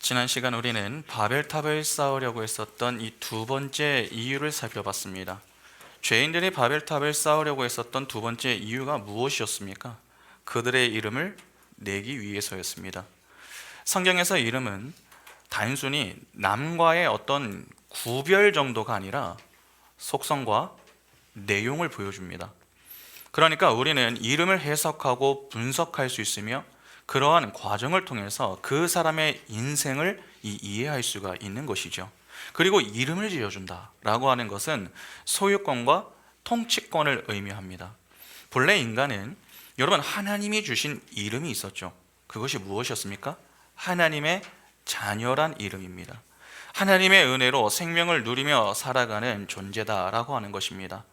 지난 시간 우리는 바벨탑을 쌓으려고 했었던 이 두 번째 이유를 살펴봤습니다. 죄인들이 바벨탑을 쌓으려고 했었던 두 번째 이유가 무엇이었습니까? 그들의 이름을 내기 위해서였습니다. 성경에서 이름은 단순히 남과의 어떤 구별 정도가 아니라 속성과 내용을 보여줍니다. 그러니까 우리는 이름을 해석하고 분석할 수 있으며 그러한 과정을 통해서 그 사람의 인생을 이해할 수가 있는 것이죠. 그리고 이름을 지어준다라고 하는 것은 소유권과 통치권을 의미합니다. 본래 인간은 여러분 하나님이 주신 이름이 있었죠. 그것이 무엇이었습니까? 하나님의 자녀란 이름입니다. 하나님의 은혜로 생명을 누리며 살아가는 존재다라고 하는 것입니다.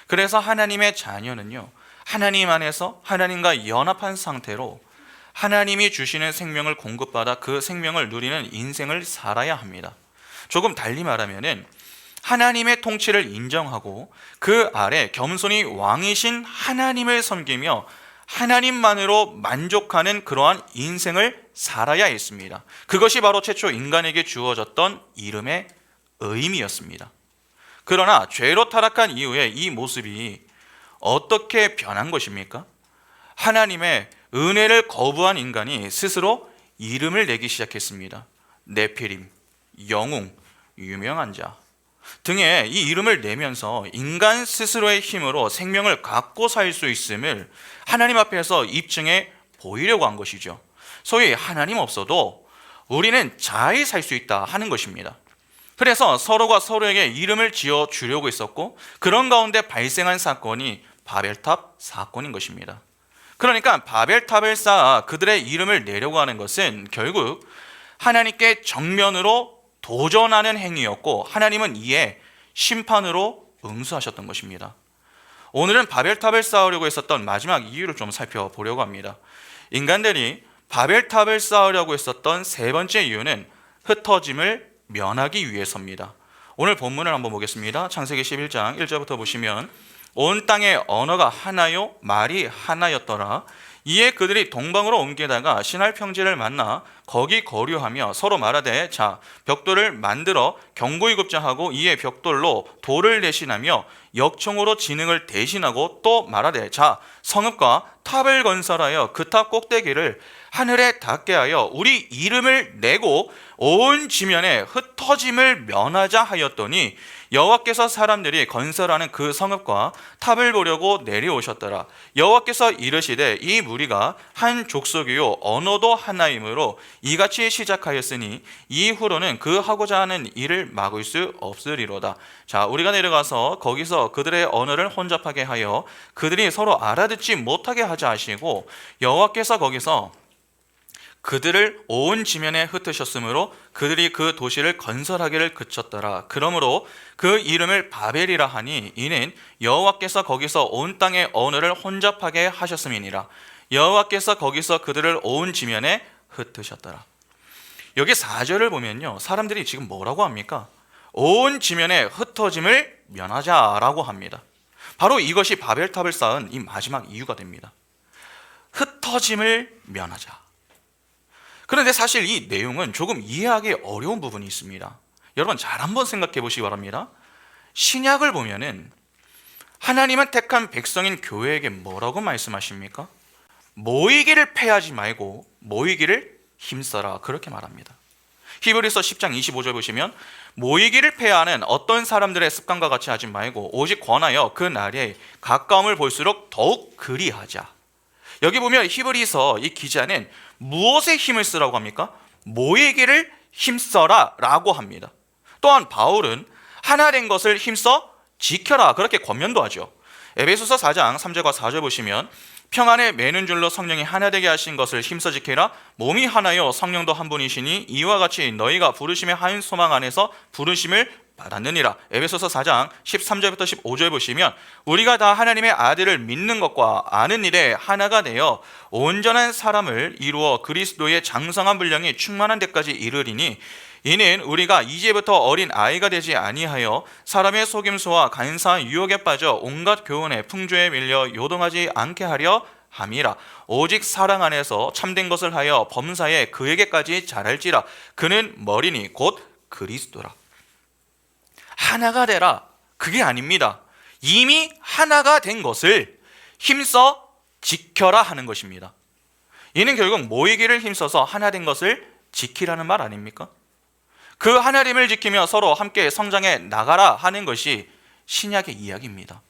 그래서 하나님의 자녀는요, 하나님 안에서 하나님과 연합한 상태로 하나님이 주시는 생명을 공급받아 그 생명을 누리는 인생을 살아야 합니다. 조금 달리 말하면은 하나님의 통치를 인정하고 그 아래 겸손히 왕이신 하나님을 섬기며 하나님만으로 만족하는 그러한 인생을 살아야 했습니다. 그것이 바로 최초 인간에게 주어졌던 이름의 의미였습니다. 그러나 죄로 타락한 이후에 이 모습이 어떻게 변한 것입니까? 하나님의 은혜를 거부한 인간이 스스로 이름을 내기 시작했습니다. 네피림, 영웅, 유명한 자 등의 이 이름을 내면서 인간 스스로의 힘으로 생명을 갖고 살 수 있음을 하나님 앞에서 입증해 보이려고 한 것이죠. 소위 하나님 없어도 우리는 잘 살 수 있다 하는 것입니다. 그래서 서로가 서로에게 이름을 지어 주려고 했었고, 그런 가운데 발생한 사건이 바벨탑 사건인 것입니다. 그러니까 바벨탑을 쌓아 그들의 이름을 내려고 하는 것은 결국 하나님께 정면으로 도전하는 행위였고, 하나님은 이에 심판으로 응수하셨던 것입니다. 오늘은 바벨탑을 쌓으려고 했었던 마지막 이유를 좀 살펴보려고 합니다. 인간들이 바벨탑을 쌓으려고 했었던 세 번째 이유는 흩어짐을 면하기 위해서입니다. 오늘 본문을 한번 보겠습니다. 창세기 11장 1절부터 보시면, 온 땅의 언어가 하나요 말이 하나였더라. 이에 그들이 동방으로 옮기다가 신할 평지를 만나 거기 거류하며 서로 말하되, 자 벽돌을 만들어 견고히 굽자 하고, 이에 벽돌로 돌을 대신하며 역청으로 진흙을 대신하고 또 말하되, 자 성읍과 탑을 건설하여 그 탑 꼭대기를 하늘에 닿게 하여 우리 이름을 내고 온 지면에 흩어짐을 면하자 하였더니, 여호와께서 사람들이 건설하는 그 성읍과 탑을 보려고 내려오셨더라. 여호와께서 이르시되, 이 무리가 한 족속이요 언어도 하나이므로 이같이 시작하였으니 이후로는 그 하고자 하는 일을 막을 수 없으리로다. 자, 우리가 내려가서 거기서 그들의 언어를 혼잡하게 하여 그들이 서로 알아듣지 못하게 하자 하시고, 여호와께서 거기서 그들을 온 지면에 흩으셨으므로 그들이 그 도시를 건설하기를 그쳤더라. 그러므로 그 이름을 바벨이라 하니, 이는 여호와께서 거기서 온 땅의 언어를 혼잡하게 하셨음이니라. 여호와께서 거기서 그들을 온 지면에 흩으셨더라. 여기 4절을 보면요, 사람들이 지금 뭐라고 합니까? 온 지면에 흩어짐을 면하자라고 합니다. 바로 이것이 바벨탑을 쌓은 이 마지막 이유가 됩니다. 흩어짐을 면하자. 그런데 사실 이 내용은 조금 이해하기 어려운 부분이 있습니다. 여러분 잘 한번 생각해 보시기 바랍니다. 신약을 보면은 하나님은 택한 백성인 교회에게 뭐라고 말씀하십니까? 모이기를 패하지 말고 모이기를 힘써라, 그렇게 말합니다. 히브리서 10장 25절 보시면, 모이기를 패하는 어떤 사람들의 습관과 같이 하지 말고 오직 권하여 그 날에 가까움을 볼수록 더욱 그리하자. 여기 보면 히브리서 이 기자는 무엇에 힘을 쓰라고 합니까? 모이기를 힘써라 라고 합니다. 또한 바울은 하나 된 것을 힘써 지켜라, 그렇게 권면도 하죠. 에베소서 4장 3절과 4절 보시면, 평안에 매는 줄로 성령이 하나 되게 하신 것을 힘써 지키라. 몸이 하나요 성령도 한 분이시니 이와 같이 너희가 부르심의 한 소망 안에서 부르심을 받았느니라. 에베소서 4장 13절부터 15절 보시면, 우리가 다 하나님의 아들을 믿는 것과 아는 일에 하나가 되어 온전한 사람을 이루어 그리스도의 장성한 분량이 충만한 데까지 이르리니, 이는 우리가 이제부터 어린 아이가 되지 아니하여 사람의 속임수와 간사한 유혹에 빠져 온갖 교훈의 풍조에 밀려 요동하지 않게 하려 함이라. 오직 사랑 안에서 참된 것을 하여 범사에 그에게까지 자랄지라. 그는 머리니 곧 그리스도라. 하나가 되라, 그게 아닙니다. 이미 하나가 된 것을 힘써 지켜라 하는 것입니다. 이는 결국 모이기를 힘써서 하나 된 것을 지키라는 말 아닙니까? 그 하나됨을 지키며 서로 함께 성장해 나가라 하는 것이 신약의 이야기입니다.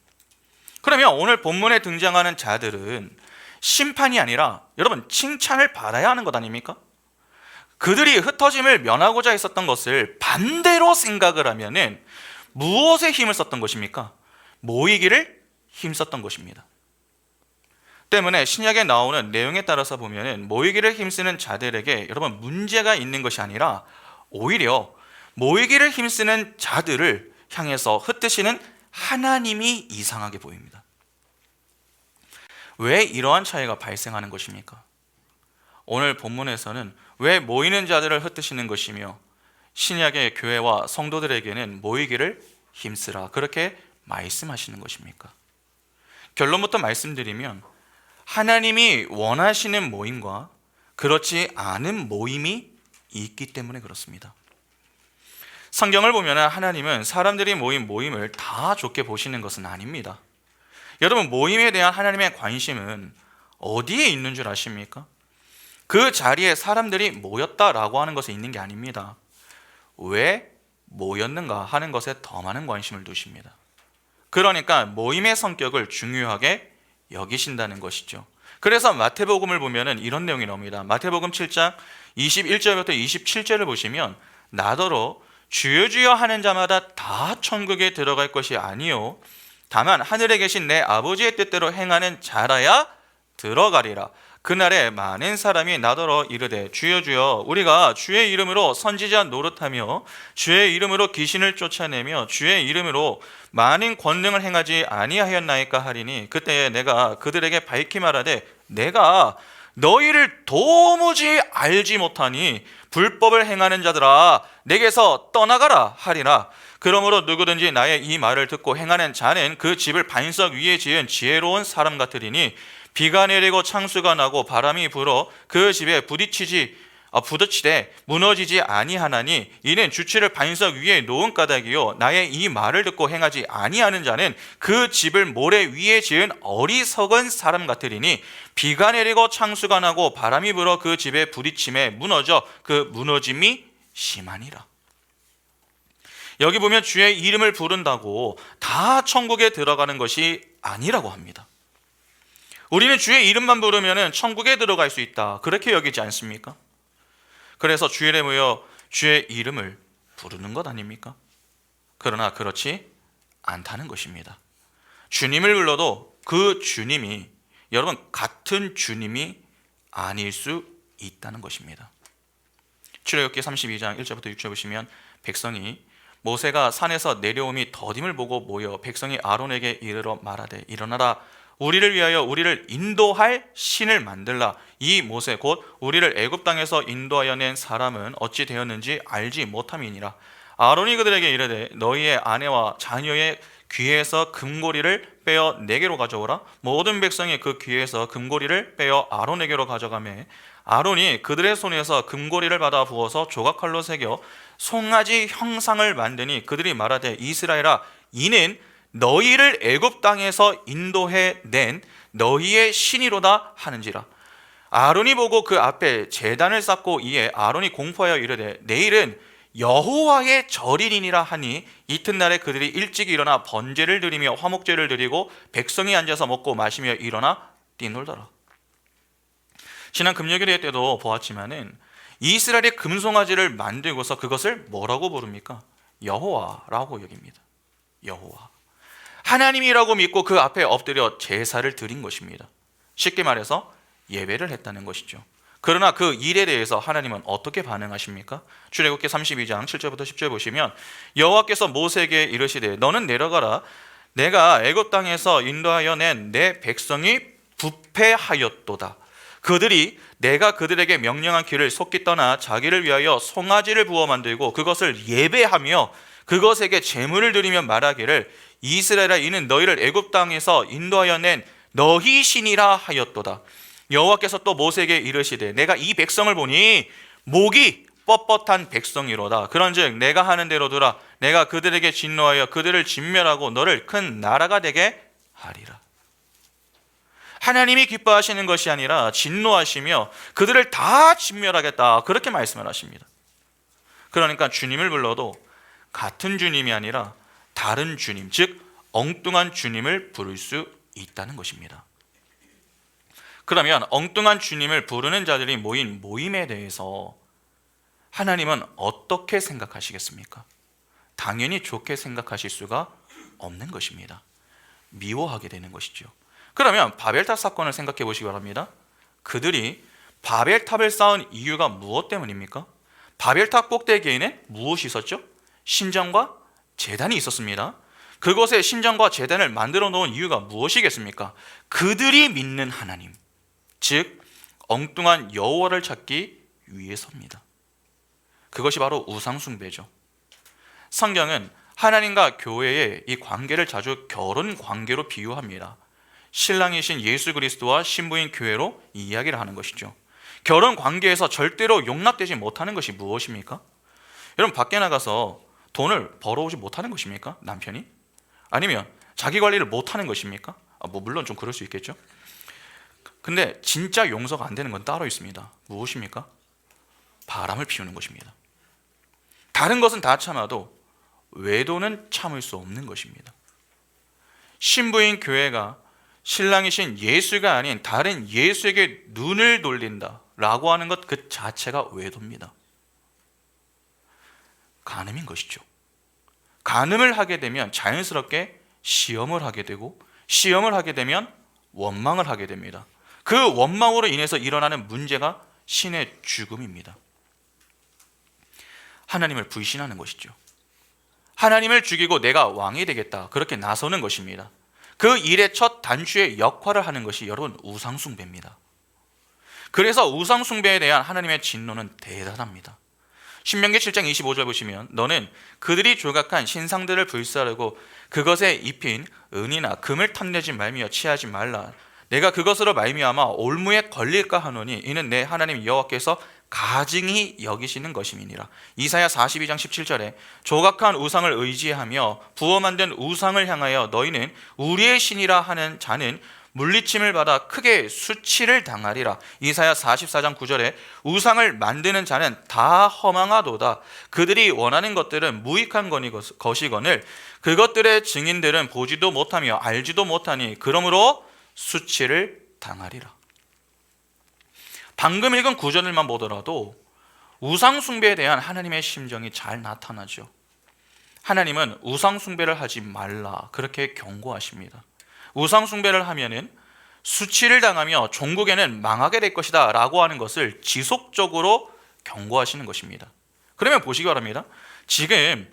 그러면 오늘 본문에 등장하는 자들은 심판이 아니라 여러분 칭찬을 받아야 하는 것 아닙니까? 그들이 흩어짐을 면하고자 했었던 것을 반대로 생각을 하면은 무엇에 힘을 썼던 것입니까? 모이기를 힘썼던 것입니다. 때문에 신약에 나오는 내용에 따라서 보면은 모이기를 힘쓰는 자들에게 여러분 문제가 있는 것이 아니라 오히려 모이기를 힘쓰는 자들을 향해서 흩으시는 하나님이 이상하게 보입니다. 왜 이러한 차이가 발생하는 것입니까? 오늘 본문에서는 왜 모이는 자들을 흩으시는 것이며 신약의 교회와 성도들에게는 모이기를 힘쓰라 그렇게 말씀하시는 것입니까? 결론부터 말씀드리면 하나님이 원하시는 모임과 그렇지 않은 모임이 있기 때문에 그렇습니다. 성경을 보면 하나님은 사람들이 모인 모임을 다 좋게 보시는 것은 아닙니다. 여러분 모임에 대한 하나님의 관심은 어디에 있는 줄 아십니까? 그 자리에 사람들이 모였다라고 하는 것에 있는 게 아닙니다. 왜 모였는가 하는 것에 더 많은 관심을 두십니다. 그러니까 모임의 성격을 중요하게 여기신다는 것이죠. 그래서 마태복음을 보면 이런 내용이 나옵니다. 마태복음 7장 21절부터 27절을 보시면 나더러 주여 주여 하는 자마다 다 천국에 들어갈 것이 아니요 다만 하늘에 계신 내 아버지의 뜻대로 행하는 자라야 들어가리라. 그날에 많은 사람이 나더러 이르되 주여 주여 우리가 주의 이름으로 선지자 노릇하며 주의 이름으로 귀신을 쫓아내며 주의 이름으로 많은 권능을 행하지 아니하였나이까 하리니 그때에 내가 그들에게 밝히 말하되 내가 너희를 도무지 알지 못하니 불법을 행하는 자들아 내게서 떠나가라 하리라. 그러므로 누구든지 나의 이 말을 듣고 행하는 자는 그 집을 반석 위에 지은 지혜로운 사람 같으리니 비가 내리고 창수가 나고 바람이 불어 그 집에 부딪히되 무너지지 아니하나니 이는 주치를 반석 위에 놓은 까닭이요 나의 이 말을 듣고 행하지 아니하는 자는 그 집을 모래 위에 지은 어리석은 사람 같으리니 비가 내리고 창수가 나고 바람이 불어 그 집에 부딪힘에 무너져 그 무너짐이 심하니라. 여기 보면 주의 이름을 부른다고 다 천국에 들어가는 것이 아니라고 합니다. 우리는 주의 이름만 부르면 천국에 들어갈 수 있다 그렇게 여기지 않습니까? 그래서 주일에 모여 주의 이름을 부르는 것 아닙니까? 그러나 그렇지 않다는 것입니다. 주님을 불러도 그 주님이 여러분 같은 주님이 아닐 수 있다는 것입니다. 출애굽기 32장 1절부터 6절 보시면 백성이 모세가 산에서 내려옴이 더딤을 보고 모여 백성이 아론에게 이르러 말하되 일어나라 우리를 위하여 우리를 인도할 신을 만들라. 이 모세 곧 우리를 애굽 땅에서 인도하여 낸 사람은 어찌 되었는지 알지 못함이니라. 아론이 그들에게 이르되 너희의 아내와 자녀의 귀에서 금고리를 빼어 내게로 가져오라. 모든 백성이 그 귀에서 금고리를 빼어 아론에게로 가져가매 아론이 그들의 손에서 금고리를 받아 부어서 조각칼로 새겨 송아지 형상을 만드니 그들이 말하되 이스라엘아 이는 너희를 애굽 땅에서 인도해 낸 너희의 신이로다 하는지라. 아론이 보고 그 앞에 제단을 쌓고 이에 아론이 공포하여 이르되 내일은 여호와의 절이니라 하니 이튿날에 그들이 일찍 일어나 번제를 드리며 화목제를 드리고 백성이 앉아서 먹고 마시며 일어나 뛰놀더라. 지난 금요일에 때도 보았지만은 이스라엘의 금송아지를 만들고서 그것을 뭐라고 부릅니까? 여호와라고 여깁니다. 여호와 하나님이라고 믿고 그 앞에 엎드려 제사를 드린 것입니다. 쉽게 말해서 예배를 했다는 것이죠. 그러나 그 일에 대해서 하나님은 어떻게 반응하십니까? 출애굽기 32장 7절부터 10절 보시면 여호와께서 모세에게 이르시되 너는 내려가라. 내가 애굽 땅에서 인도하여 낸 내 백성이 부패하였도다. 그들이 내가 그들에게 명령한 길을 속히 떠나 자기를 위하여 송아지를 부어 만들고 그것을 예배하며 그것에게 제물을 드리며 말하기를 이스라엘아 이는 너희를 애굽 땅에서 인도하여 낸 너희 신이라 하였도다. 여호와께서 또 모세에게 이르시되 내가 이 백성을 보니 목이 뻣뻣한 백성이로다. 그런즉 내가 하는 대로 두라. 내가 그들에게 진노하여 그들을 진멸하고 너를 큰 나라가 되게 하리라. 하나님이 기뻐하시는 것이 아니라 진노하시며 그들을 다 진멸하겠다, 그렇게 말씀을 하십니다. 그러니까 주님을 불러도 같은 주님이 아니라 다른 주님, 즉 엉뚱한 주님을 부를 수 있다는 것입니다. 그러면 엉뚱한 주님을 부르는 자들이 모인 모임에 대해서 하나님은 어떻게 생각하시겠습니까? 당연히 좋게 생각하실 수가 없는 것입니다. 미워하게 되는 것이죠. 그러면 바벨탑 사건을 생각해 보시기 바랍니다. 그들이 바벨탑을 쌓은 이유가 무엇 때문입니까? 바벨탑 꼭대기에는 무엇이 있었죠? 신전과 제단이 있었습니다. 그곳에 신전과 제단을 만들어 놓은 이유가 무엇이겠습니까? 그들이 믿는 하나님, 즉 엉뚱한 여호와를 찾기 위해서입니다. 그것이 바로 우상숭배죠. 성경은 하나님과 교회의 이 관계를 자주 결혼 관계로 비유합니다. 신랑이신 예수 그리스도와 신부인 교회로 이야기를 하는 것이죠. 결혼 관계에서 절대로 용납되지 못하는 것이 무엇입니까? 여러분, 밖에 나가서 돈을 벌어오지 못하는 것입니까? 남편이? 아니면 자기 관리를 못하는 것입니까? 물론 좀 그럴 수 있겠죠. 근데 진짜 용서가 안 되는 건 따로 있습니다. 무엇입니까? 바람을 피우는 것입니다. 다른 것은 다 참아도 외도는 참을 수 없는 것입니다. 신부인 교회가 신랑이신 예수가 아닌 다른 예수에게 눈을 돌린다라고 하는 것 그 자체가 외도입니다. 간음인 것이죠. 간음을 하게 되면 자연스럽게 시험을 하게 되고, 시험을 하게 되면 원망을 하게 됩니다. 그 원망으로 인해서 일어나는 문제가 신의 죽음입니다. 하나님을 불신하는 것이죠. 하나님을 죽이고 내가 왕이 되겠다, 그렇게 나서는 것입니다. 그 일의 첫 단추의 역할을 하는 것이 여러분 우상숭배입니다. 그래서 우상숭배에 대한 하나님의 진노는 대단합니다. 신명기 7장 25절 보시면 너는 그들이 조각한 신상들을 불사르고 그것에 입힌 은이나 금을 탐내지 말며 취하지 말라. 내가 그것으로 말미암아 올무에 걸릴까 하노니 이는 내 하나님 여호와께서 가증히 여기시는 것임이니라. 이사야 42장 17절에 조각한 우상을 의지하며 부어 만든 우상을 향하여 너희는 우리의 신이라 하는 자는 물리침을 받아 크게 수치를 당하리라. 이사야 44장 9절에 우상을 만드는 자는 다 허망하도다. 그들이 원하는 것들은 무익한 것이거늘 그것들의 증인들은 보지도 못하며 알지도 못하니 그러므로 수치를 당하리라. 방금 읽은 구절을만 보더라도 우상 숭배에 대한 하나님의 심정이 잘 나타나죠. 하나님은 우상 숭배를 하지 말라, 그렇게 경고하십니다. 우상 숭배를 하면은 수치를 당하며 종국에는 망하게 될 것이다 라고 하는 것을 지속적으로 경고하시는 것입니다. 그러면 보시기 바랍니다. 지금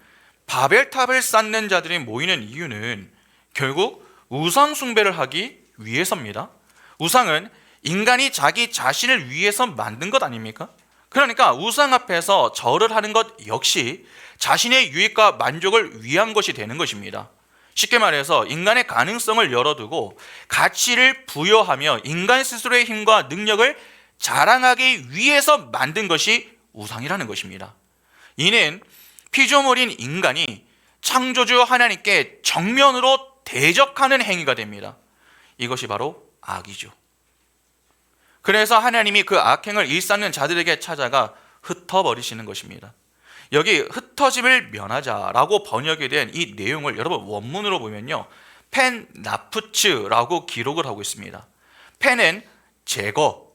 바벨탑을 쌓는 자들이 모이는 이유는 결국 우상 숭배를 하기 위해서입니다. 우상은 인간이 자기 자신을 위해서 만든 것 아닙니까? 그러니까 우상 앞에서 절을 하는 것 역시 자신의 유익과 만족을 위한 것이 되는 것입니다. 쉽게 말해서 인간의 가능성을 열어두고 가치를 부여하며 인간 스스로의 힘과 능력을 자랑하기 위해서 만든 것이 우상이라는 것입니다. 이는 피조물인 인간이 창조주 하나님께 정면으로 대적하는 행위가 됩니다. 이것이 바로 악이죠. 그래서 하나님이 그 악행을 일삼는 자들에게 찾아가 흩어버리시는 것입니다. 여기 흩어짐을 면하자라고 번역이 된 이 내용을 여러분 원문으로 보면요, 펜 나푸츠라고 기록을 하고 있습니다. 펜은 제거,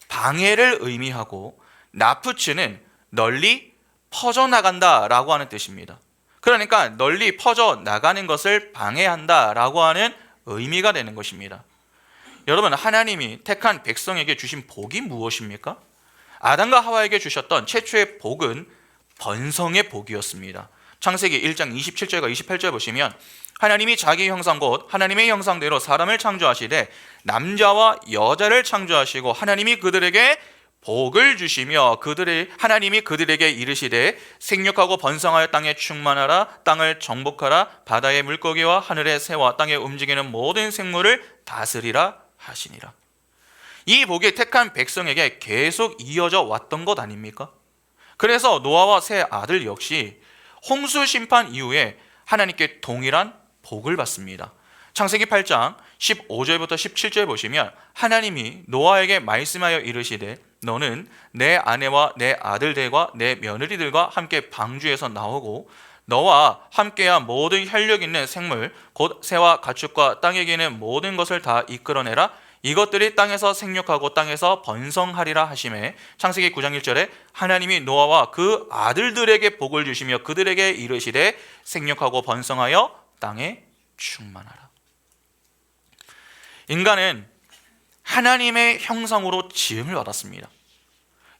방해를 의미하고 나푸츠는 널리 퍼져나간다라고 하는 뜻입니다. 그러니까 널리 퍼져나가는 것을 방해한다라고 하는 의미가 되는 것입니다. 여러분, 하나님이 택한 백성에게 주신 복이 무엇입니까? 아담과 하와에게 주셨던 최초의 복은 번성의 복이었습니다. 창세기 1장 27절과 28절 보시면 하나님이 자기 형상 곧 하나님의 형상대로 사람을 창조하시되 남자와 여자를 창조하시고 하나님이 그들에게 복을 주시며 하나님이 그들에게 이르시되 생육하고 번성하여 땅에 충만하라. 땅을 정복하라. 바다의 물고기와 하늘의 새와 땅에 움직이는 모든 생물을 다스리라 하시니라. 이 복이 택한 백성에게 계속 이어져 왔던 것 아닙니까? 그래서 노아와 세 아들 역시 홍수 심판 이후에 하나님께 동일한 복을 받습니다. 창세기 8장 15절부터 17절 보시면 하나님이 노아에게 말씀하여 이르시되 너는 내 아내와 내 아들들과 내 며느리들과 함께 방주에서 나오고 너와 함께한 모든 혈력 있는 생물 곧 새와 가축과 땅에 기는 모든 것을 다 이끌어내라. 이것들이 땅에서 생육하고 땅에서 번성하리라 하시매 창세기 9장 1절에 하나님이 노아와 그 아들들에게 복을 주시며 그들에게 이르시되 생육하고 번성하여 땅에 충만하라. 인간은 하나님의 형상으로 지음을 받았습니다.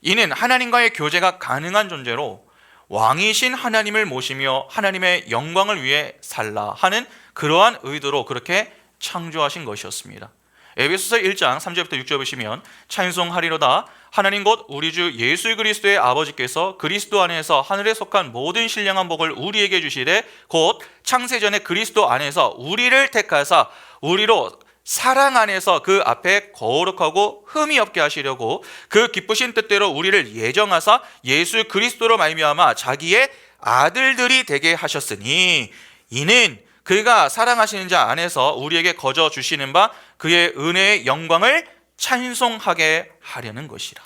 이는 하나님과의 교제가 가능한 존재로 왕이신 하나님을 모시며 하나님의 영광을 위해 살라 하는 그러한 의도로 그렇게 창조하신 것이었습니다. 에베소서 1장 3절부터 6절 보시면 찬송하리로다 하나님 곧 우리 주 예수 그리스도의 아버지께서 그리스도 안에서 하늘에 속한 모든 신령한 복을 우리에게 주시되 곧 창세전에 그리스도 안에서 우리를 택하사 우리로 사랑 안에서 그 앞에 거룩하고 흠이 없게 하시려고 그 기쁘신 뜻대로 우리를 예정하사 예수 그리스도로 말미암아 자기의 아들들이 되게 하셨으니 이는 그가 사랑하시는 자 안에서 우리에게 거저 주시는 바 그의 은혜의 영광을 찬송하게 하려는 것이라.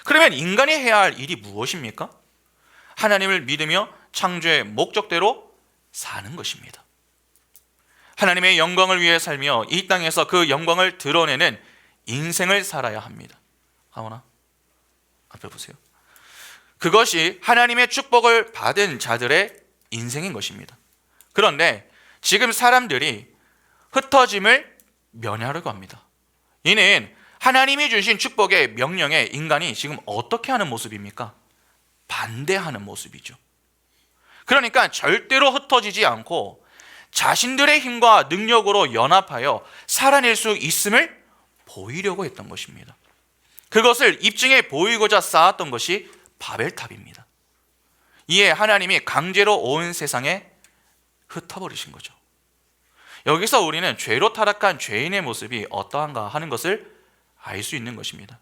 그러면 인간이 해야 할 일이 무엇입니까? 하나님을 믿으며 창조의 목적대로 사는 것입니다. 하나님의 영광을 위해 살며 이 땅에서 그 영광을 드러내는 인생을 살아야 합니다. 가오나 앞에 보세요. 그것이 하나님의 축복을 받은 자들의 인생인 것입니다. 그런데 지금 사람들이 흩어짐을 면하려고 합니다. 이는 하나님이 주신 축복의 명령에 인간이 지금 어떻게 하는 모습입니까? 반대하는 모습이죠. 그러니까 절대로 흩어지지 않고 자신들의 힘과 능력으로 연합하여 살아낼 수 있음을 보이려고 했던 것입니다. 그것을 입증해 보이고자 쌓았던 것이 바벨탑입니다. 이에 하나님이 강제로 온 세상에 흩어버리신 거죠. 여기서 우리는 죄로 타락한 죄인의 모습이 어떠한가 하는 것을 알 수 있는 것입니다.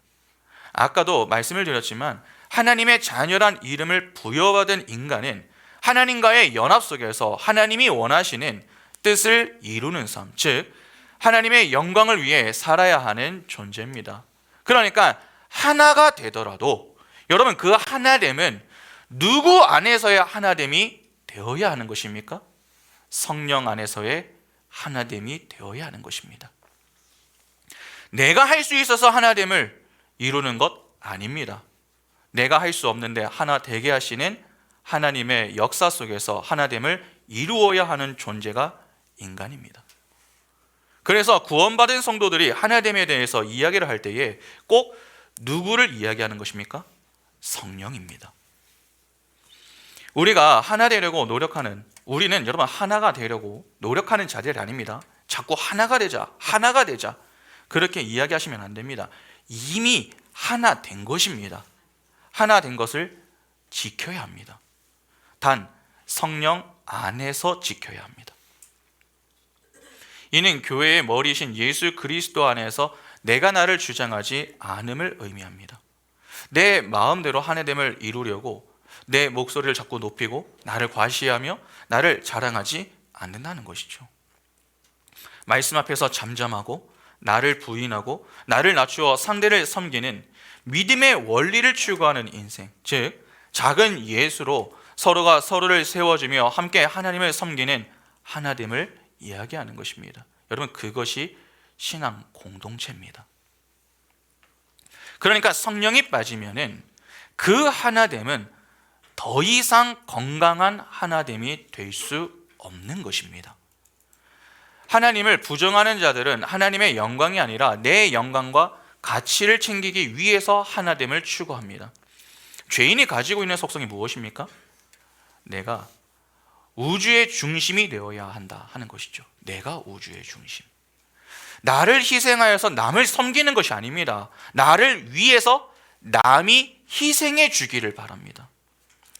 아까도 말씀을 드렸지만 하나님의 자녀란 이름을 부여받은 인간은 하나님과의 연합 속에서 하나님이 원하시는 뜻을 이루는 삶, 즉 하나님의 영광을 위해 살아야 하는 존재입니다. 그러니까 하나가 되더라도 여러분 그 하나됨은 누구 안에서의 하나됨이 되어야 하는 것입니까? 성령 안에서의 하나됨이 되어야 하는 것입니다. 내가 할 수 있어서 하나됨을 이루는 것 아닙니다. 내가 할 수 없는데 하나 되게 하시는 하나님의 역사 속에서 하나됨을 이루어야 하는 존재가 인간입니다. 그래서 구원받은 성도들이 하나됨에 대해서 이야기를 할 때에 꼭 누구를 이야기하는 것입니까? 성령입니다. 우리가 하나 되려고 노력하는, 우리는 여러분 하나가 되려고 노력하는 자들이 아닙니다. 자꾸 하나가 되자, 하나가 되자 그렇게 이야기하시면 안 됩니다. 이미 하나 된 것입니다. 하나 된 것을 지켜야 합니다. 단 성령 안에서 지켜야 합니다. 이는 교회의 머리이신 예수 그리스도 안에서 내가 나를 주장하지 않음을 의미합니다. 내 마음대로 하나됨을 이루려고 내 목소리를 자꾸 높이고 나를 과시하며 나를 자랑하지 않는다는 것이죠. 말씀 앞에서 잠잠하고 나를 부인하고 나를 낮추어 상대를 섬기는 믿음의 원리를 추구하는 인생, 즉 작은 예수로 서로가 서로를 세워주며 함께 하나님을 섬기는 하나됨을 이야기하는 것입니다. 여러분 그것이 신앙 공동체입니다. 그러니까 성령이 빠지면은 그 하나됨은 더 이상 건강한 하나됨이 될 수 없는 것입니다. 하나님을 부정하는 자들은 하나님의 영광이 아니라 내 영광과 가치를 챙기기 위해서 하나됨을 추구합니다. 죄인이 가지고 있는 속성이 무엇입니까? 내가 우주의 중심이 되어야 한다 하는 것이죠. 내가 우주의 중심. 나를 희생하여서 남을 섬기는 것이 아닙니다. 나를 위해서 남이 희생해 주기를 바랍니다.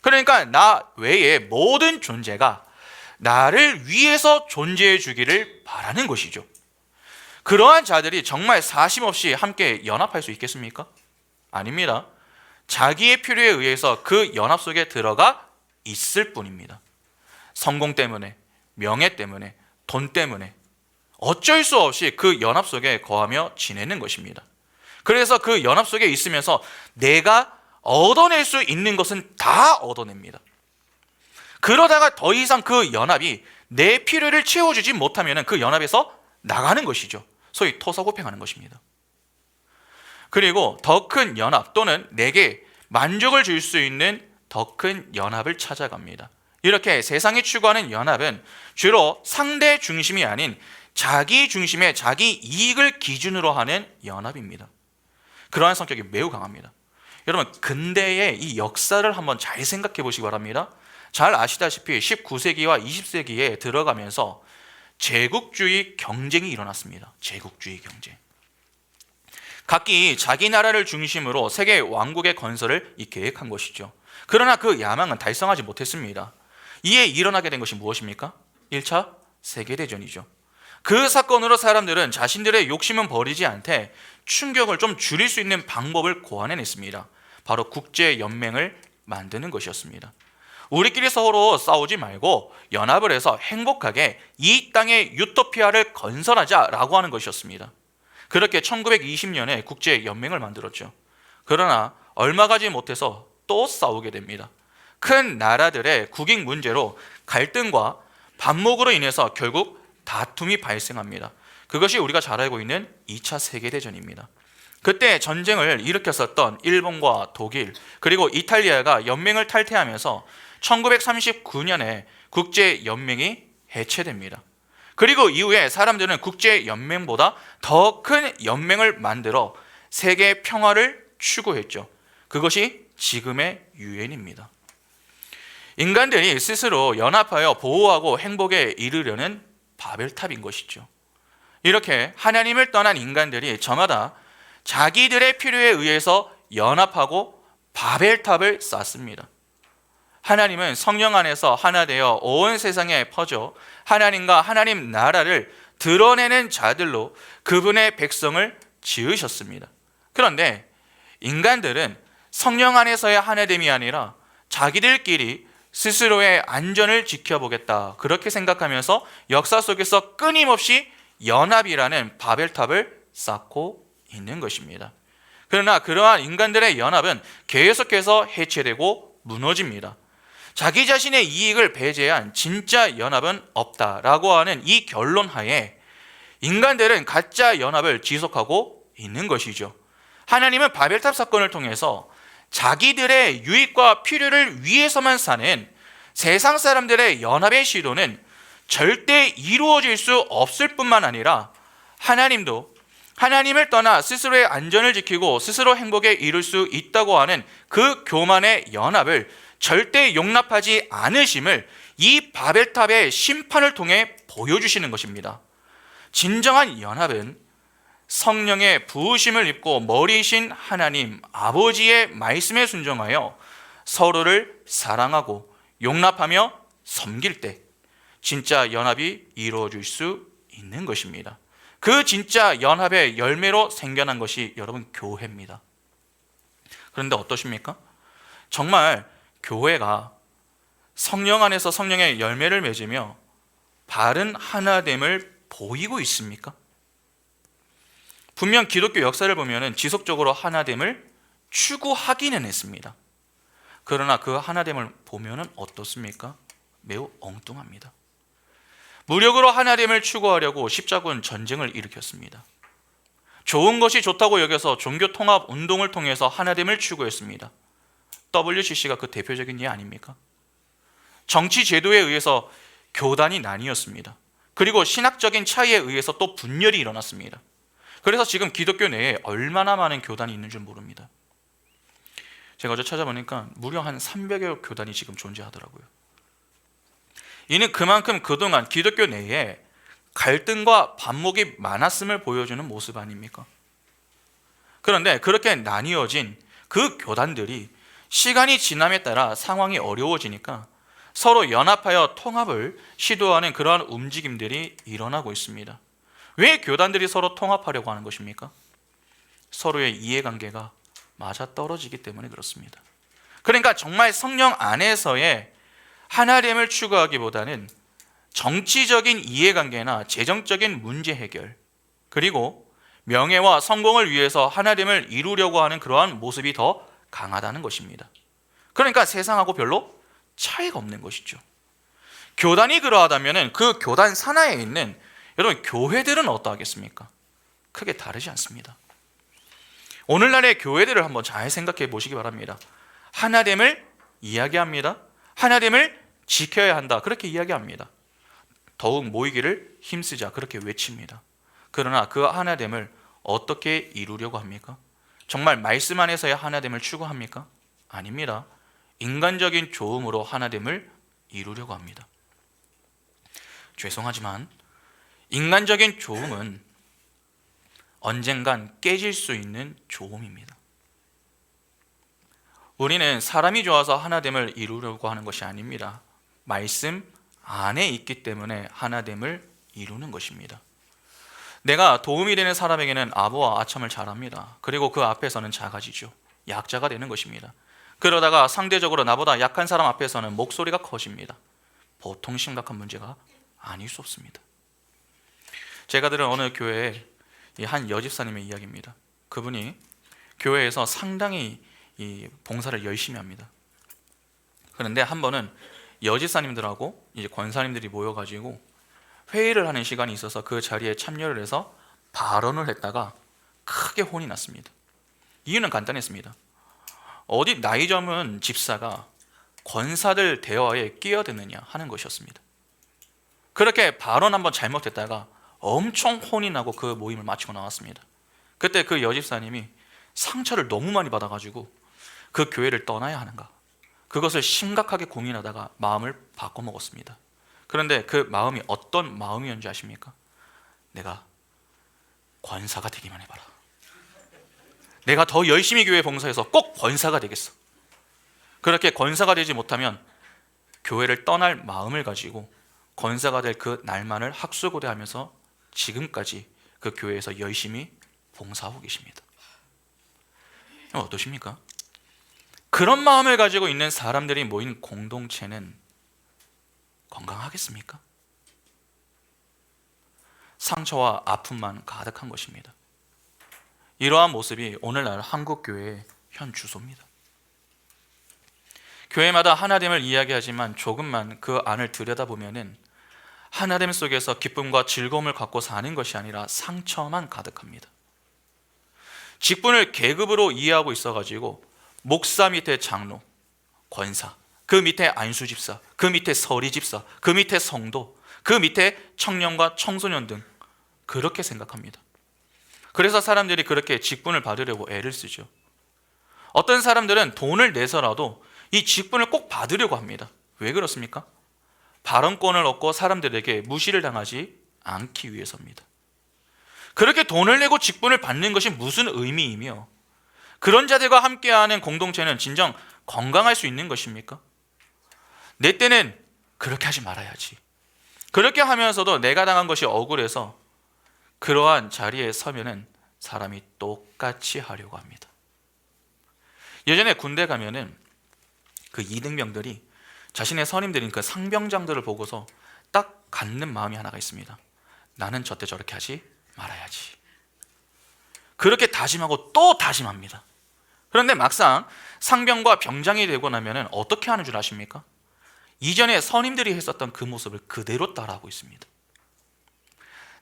그러니까 나 외에 모든 존재가 나를 위해서 존재해 주기를 바라는 것이죠. 그러한 자들이 정말 사심없이 함께 연합할 수 있겠습니까? 아닙니다. 자기의 필요에 의해서 그 연합 속에 들어가 있을 뿐입니다. 성공 때문에, 명예 때문에, 돈 때문에 어쩔 수 없이 그 연합 속에 거하며 지내는 것입니다. 그래서 그 연합 속에 있으면서 내가 얻어낼 수 있는 것은 다 얻어냅니다. 그러다가 더 이상 그 연합이 내 필요를 채워주지 못하면 그 연합에서 나가는 것이죠. 소위 토사구팽하는 것입니다. 그리고 더 큰 연합 또는 내게 만족을 줄 수 있는 더 큰 연합을 찾아갑니다. 이렇게 세상이 추구하는 연합은 주로 상대 중심이 아닌 자기 중심의 자기 이익을 기준으로 하는 연합입니다. 그러한 성격이 매우 강합니다. 여러분, 근대의 이 역사를 한번 잘 생각해 보시기 바랍니다. 잘 아시다시피 19세기와 20세기에 들어가면서 제국주의 경쟁이 일어났습니다. 제국주의 경쟁. 각기 자기 나라를 중심으로 세계 왕국의 건설을 계획한 것이죠. 그러나 그 야망은 달성하지 못했습니다. 이에 일어나게 된 것이 무엇입니까? 1차 세계대전이죠. 그 사건으로 사람들은 자신들의 욕심은 버리지 않되 충격을 좀 줄일 수 있는 방법을 고안해냈습니다. 바로 국제연맹을 만드는 것이었습니다. 우리끼리 서로 싸우지 말고 연합을 해서 행복하게 이 땅의 유토피아를 건설하자라고 하는 것이었습니다. 그렇게 1920년에 국제연맹을 만들었죠. 그러나 얼마 가지 못해서 또 싸우게 됩니다. 큰 나라들의 국익 문제로 갈등과 반목으로 인해서 결국 다툼이 발생합니다. 그것이 우리가 잘 알고 있는 2차 세계대전입니다. 그때 전쟁을 일으켰었던 일본과 독일 그리고 이탈리아가 연맹을 탈퇴하면서 1939년에 국제연맹이 해체됩니다. 그리고 이후에 사람들은 국제연맹보다 더 큰 연맹을 만들어 세계 평화를 추구했죠. 그것이 지금의 유엔입니다. 인간들이 스스로 연합하여 보호하고 행복에 이르려는 바벨탑인 것이죠. 이렇게 하나님을 떠난 인간들이 저마다 자기들의 필요에 의해서 연합하고 바벨탑을 쌓습니다. 하나님은 성령 안에서 하나 되어 온 세상에 퍼져 하나님과 하나님 나라를 드러내는 자들로 그분의 백성을 지으셨습니다. 그런데 인간들은 성령 안에서의 하나됨이 아니라 자기들끼리 스스로의 안전을 지켜보겠다 그렇게 생각하면서 역사 속에서 끊임없이 연합이라는 바벨탑을 쌓고 있는 것입니다. 그러나 그러한 인간들의 연합은 계속해서 해체되고 무너집니다. 자기 자신의 이익을 배제한 진짜 연합은 없다라고 하는 이 결론 하에 인간들은 가짜 연합을 지속하고 있는 것이죠. 하나님은 바벨탑 사건을 통해서 자기들의 유익과 필요를 위해서만 사는 세상 사람들의 연합의 시도는 절대 이루어질 수 없을 뿐만 아니라 하나님도 하나님을 떠나 스스로의 안전을 지키고 스스로 행복에 이룰 수 있다고 하는 그 교만의 연합을 절대 용납하지 않으심을 이 바벨탑의 심판을 통해 보여주시는 것입니다. 진정한 연합은 성령의 부으심을 입고 머리이신 하나님 아버지의 말씀에 순종하여 서로를 사랑하고 용납하며 섬길 때 진짜 연합이 이루어질 수 있는 것입니다. 그 진짜 연합의 열매로 생겨난 것이 여러분 교회입니다. 그런데 어떠십니까? 정말 교회가 성령 안에서 성령의 열매를 맺으며 바른 하나됨을 보이고 있습니까? 분명 기독교 역사를 보면 지속적으로 하나됨을 추구하기는 했습니다. 그러나 그 하나됨을 보면 어떻습니까? 매우 엉뚱합니다. 무력으로 하나됨을 추구하려고 십자군 전쟁을 일으켰습니다. 좋은 것이 좋다고 여겨서 종교 통합 운동을 통해서 하나됨을 추구했습니다. WCC가 그 대표적인 예 아닙니까? 정치 제도에 의해서 교단이 나뉘었습니다. 그리고 신학적인 차이에 의해서 또 분열이 일어났습니다. 그래서 지금 기독교 내에 얼마나 많은 교단이 있는 줄 모릅니다. 제가 어제 찾아보니까 무려 한 300여 교단이 지금 존재하더라고요. 이는 그만큼 그동안 기독교 내에 갈등과 반목이 많았음을 보여주는 모습 아닙니까? 그런데 그렇게 나뉘어진 그 교단들이 시간이 지남에 따라 상황이 어려워지니까 서로 연합하여 통합을 시도하는 그러한 움직임들이 일어나고 있습니다. 왜 교단들이 서로 통합하려고 하는 것입니까? 서로의 이해관계가 맞아떨어지기 때문에 그렇습니다. 그러니까 정말 성령 안에서의 하나됨을 추구하기보다는 정치적인 이해관계나 재정적인 문제 해결, 그리고 명예와 성공을 위해서 하나됨을 이루려고 하는 그러한 모습이 더 강하다는 것입니다. 그러니까 세상하고 별로 차이가 없는 것이죠. 교단이 그러하다면 그 교단 산하에 있는 여러분 교회들은 어떠하겠습니까? 크게 다르지 않습니다. 오늘날의 교회들을 한번 잘 생각해 보시기 바랍니다. 하나됨을 이야기합니다. 하나됨을 지켜야 한다. 그렇게 이야기합니다. 더욱 모이기를 힘쓰자. 그렇게 외칩니다. 그러나 그 하나됨을 어떻게 이루려고 합니까? 정말 말씀 안에서의 하나됨을 추구합니까? 아닙니다. 인간적인 조음으로 하나됨을 이루려고 합니다. 죄송하지만 인간적인 조음은 언젠간 깨질 수 있는 조음입니다. 우리는 사람이 좋아서 하나됨을 이루려고 하는 것이 아닙니다. 말씀 안에 있기 때문에 하나됨을 이루는 것입니다. 내가 도움이 되는 사람에게는 아부와 아첨을 잘합니다. 그리고 그 앞에서는 작아지죠. 약자가 되는 것입니다. 그러다가 상대적으로 나보다 약한 사람 앞에서는 목소리가 커집니다. 보통 심각한 문제가 아닐 수 없습니다. 제가 들은 어느 교회에 한 여집사님의 이야기입니다. 그분이 교회에서 상당히 이 봉사를 열심히 합니다. 그런데 한 번은 여집사님들하고 이제 권사님들이 모여가지고 회의를 하는 시간이 있어서 그 자리에 참여를 해서 발언을 했다가 크게 혼이 났습니다. 이유는 간단했습니다. 어디 나이 젊은 집사가 권사들 대화에 끼어드느냐 하는 것이었습니다. 그렇게 발언 한번 잘못했다가 엄청 혼이 나고 그 모임을 마치고 나왔습니다. 그때 그 여집사님이 상처를 너무 많이 받아가지고 그 교회를 떠나야 하는가, 그것을 심각하게 고민하다가 마음을 바꿔먹었습니다. 그런데 그 마음이 어떤 마음이었는지 아십니까? 내가 권사가 되기만 해봐라. 내가 더 열심히 교회 봉사해서 꼭 권사가 되겠어. 그렇게 권사가 되지 못하면 교회를 떠날 마음을 가지고 권사가 될 그 날만을 학수고대하면서 지금까지 그 교회에서 열심히 봉사하고 계십니다. 어떠십니까? 그런 마음을 가지고 있는 사람들이 모인 공동체는 건강하겠습니까? 상처와 아픔만 가득한 것입니다. 이러한 모습이 오늘날 한국교회의 현 주소입니다. 교회마다 하나됨을 이야기하지만 조금만 그 안을 들여다보면 하나됨 속에서 기쁨과 즐거움을 갖고 사는 것이 아니라 상처만 가득합니다. 직분을 계급으로 이해하고 있어가지고 목사 밑에 장로, 권사, 그 밑에 안수집사, 그 밑에 서리집사, 그 밑에 성도, 그 밑에 청년과 청소년 등 그렇게 생각합니다. 그래서 사람들이 그렇게 직분을 받으려고 애를 쓰죠. 어떤 사람들은 돈을 내서라도 이 직분을 꼭 받으려고 합니다. 왜 그렇습니까? 발언권을 얻고 사람들에게 무시를 당하지 않기 위해서입니다. 그렇게 돈을 내고 직분을 받는 것이 무슨 의미이며 그런 자들과 함께하는 공동체는 진정 건강할 수 있는 것입니까? 내 때는 그렇게 하지 말아야지. 그렇게 하면서도 내가 당한 것이 억울해서 그러한 자리에 서면은 사람이 똑같이 하려고 합니다. 예전에 군대 가면은 그 이등병들이 자신의 선임들인 그 상병장들을 보고서 딱 갖는 마음이 하나가 있습니다. 나는 저때 저렇게 하지 말아야지. 그렇게 다짐하고 또 다짐합니다. 그런데 막상 상병과 병장이 되고 나면 어떻게 하는 줄 아십니까? 이전에 선임들이 했었던 그 모습을 그대로 따라하고 있습니다.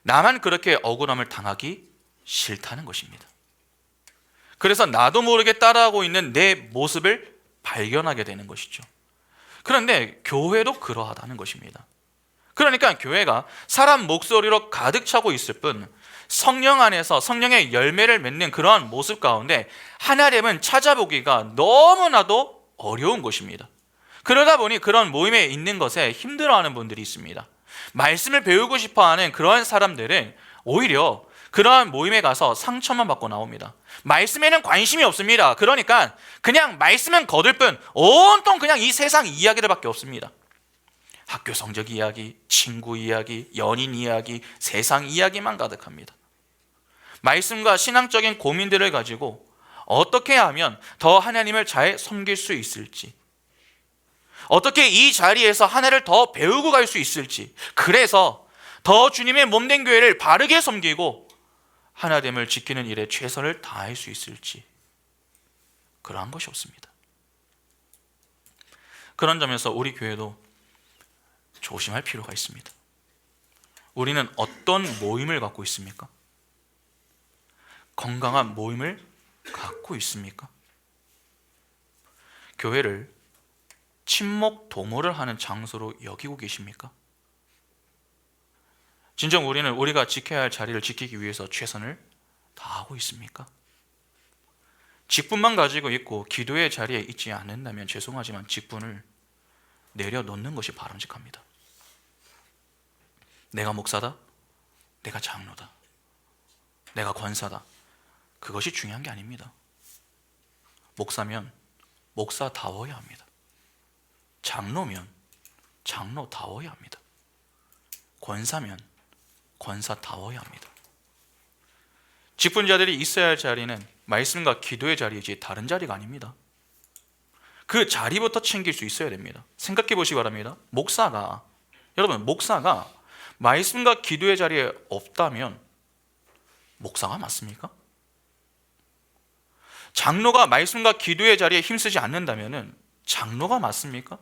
나만 그렇게 억울함을 당하기 싫다는 것입니다. 그래서 나도 모르게 따라하고 있는 내 모습을 발견하게 되는 것이죠. 그런데 교회도 그러하다는 것입니다. 그러니까 교회가 사람 목소리로 가득 차고 있을 뿐 성령 안에서 성령의 열매를 맺는 그러한 모습 가운데 하나됨은 찾아보기가 너무나도 어려운 것입니다. 그러다 보니 그런 모임에 있는 것에 힘들어하는 분들이 있습니다. 말씀을 배우고 싶어하는 그러한 사람들은 오히려 그러한 모임에 가서 상처만 받고 나옵니다. 말씀에는 관심이 없습니다. 그러니까 그냥 말씀은 거들 뿐 온통 그냥 이 세상 이야기들밖에 없습니다. 학교 성적 이야기, 친구 이야기, 연인 이야기, 세상 이야기만 가득합니다. 말씀과 신앙적인 고민들을 가지고 어떻게 하면 더 하나님을 잘 섬길 수 있을지, 어떻게 이 자리에서 하나를 더 배우고 갈 수 있을지, 그래서 더 주님의 몸된 교회를 바르게 섬기고 하나됨을 지키는 일에 최선을 다할 수 있을지, 그러한 것이 없습니다. 그런 점에서 우리 교회도 조심할 필요가 있습니다. 우리는 어떤 모임을 갖고 있습니까? 건강한 모임을 갖고 있습니까? 교회를 친목 도모를 하는 장소로 여기고 계십니까? 진정 우리는 우리가 지켜야 할 자리를 지키기 위해서 최선을 다하고 있습니까? 직분만 가지고 있고 기도의 자리에 있지 않는다면 죄송하지만 직분을 내려놓는 것이 바람직합니다. 내가 목사다, 내가 장로다, 내가 권사다, 그것이 중요한 게 아닙니다. 목사면 목사다워야 합니다. 장로면 장로다워야 합니다. 권사면 권사다워야 합니다. 직분자들이 있어야 할 자리는 말씀과 기도의 자리이지 다른 자리가 아닙니다. 그 자리부터 챙길 수 있어야 됩니다. 생각해 보시기 바랍니다. 여러분 목사가 말씀과 기도의 자리에 없다면 목사가 맞습니까? 장로가 말씀과 기도의 자리에 힘쓰지 않는다면 장로가 맞습니까?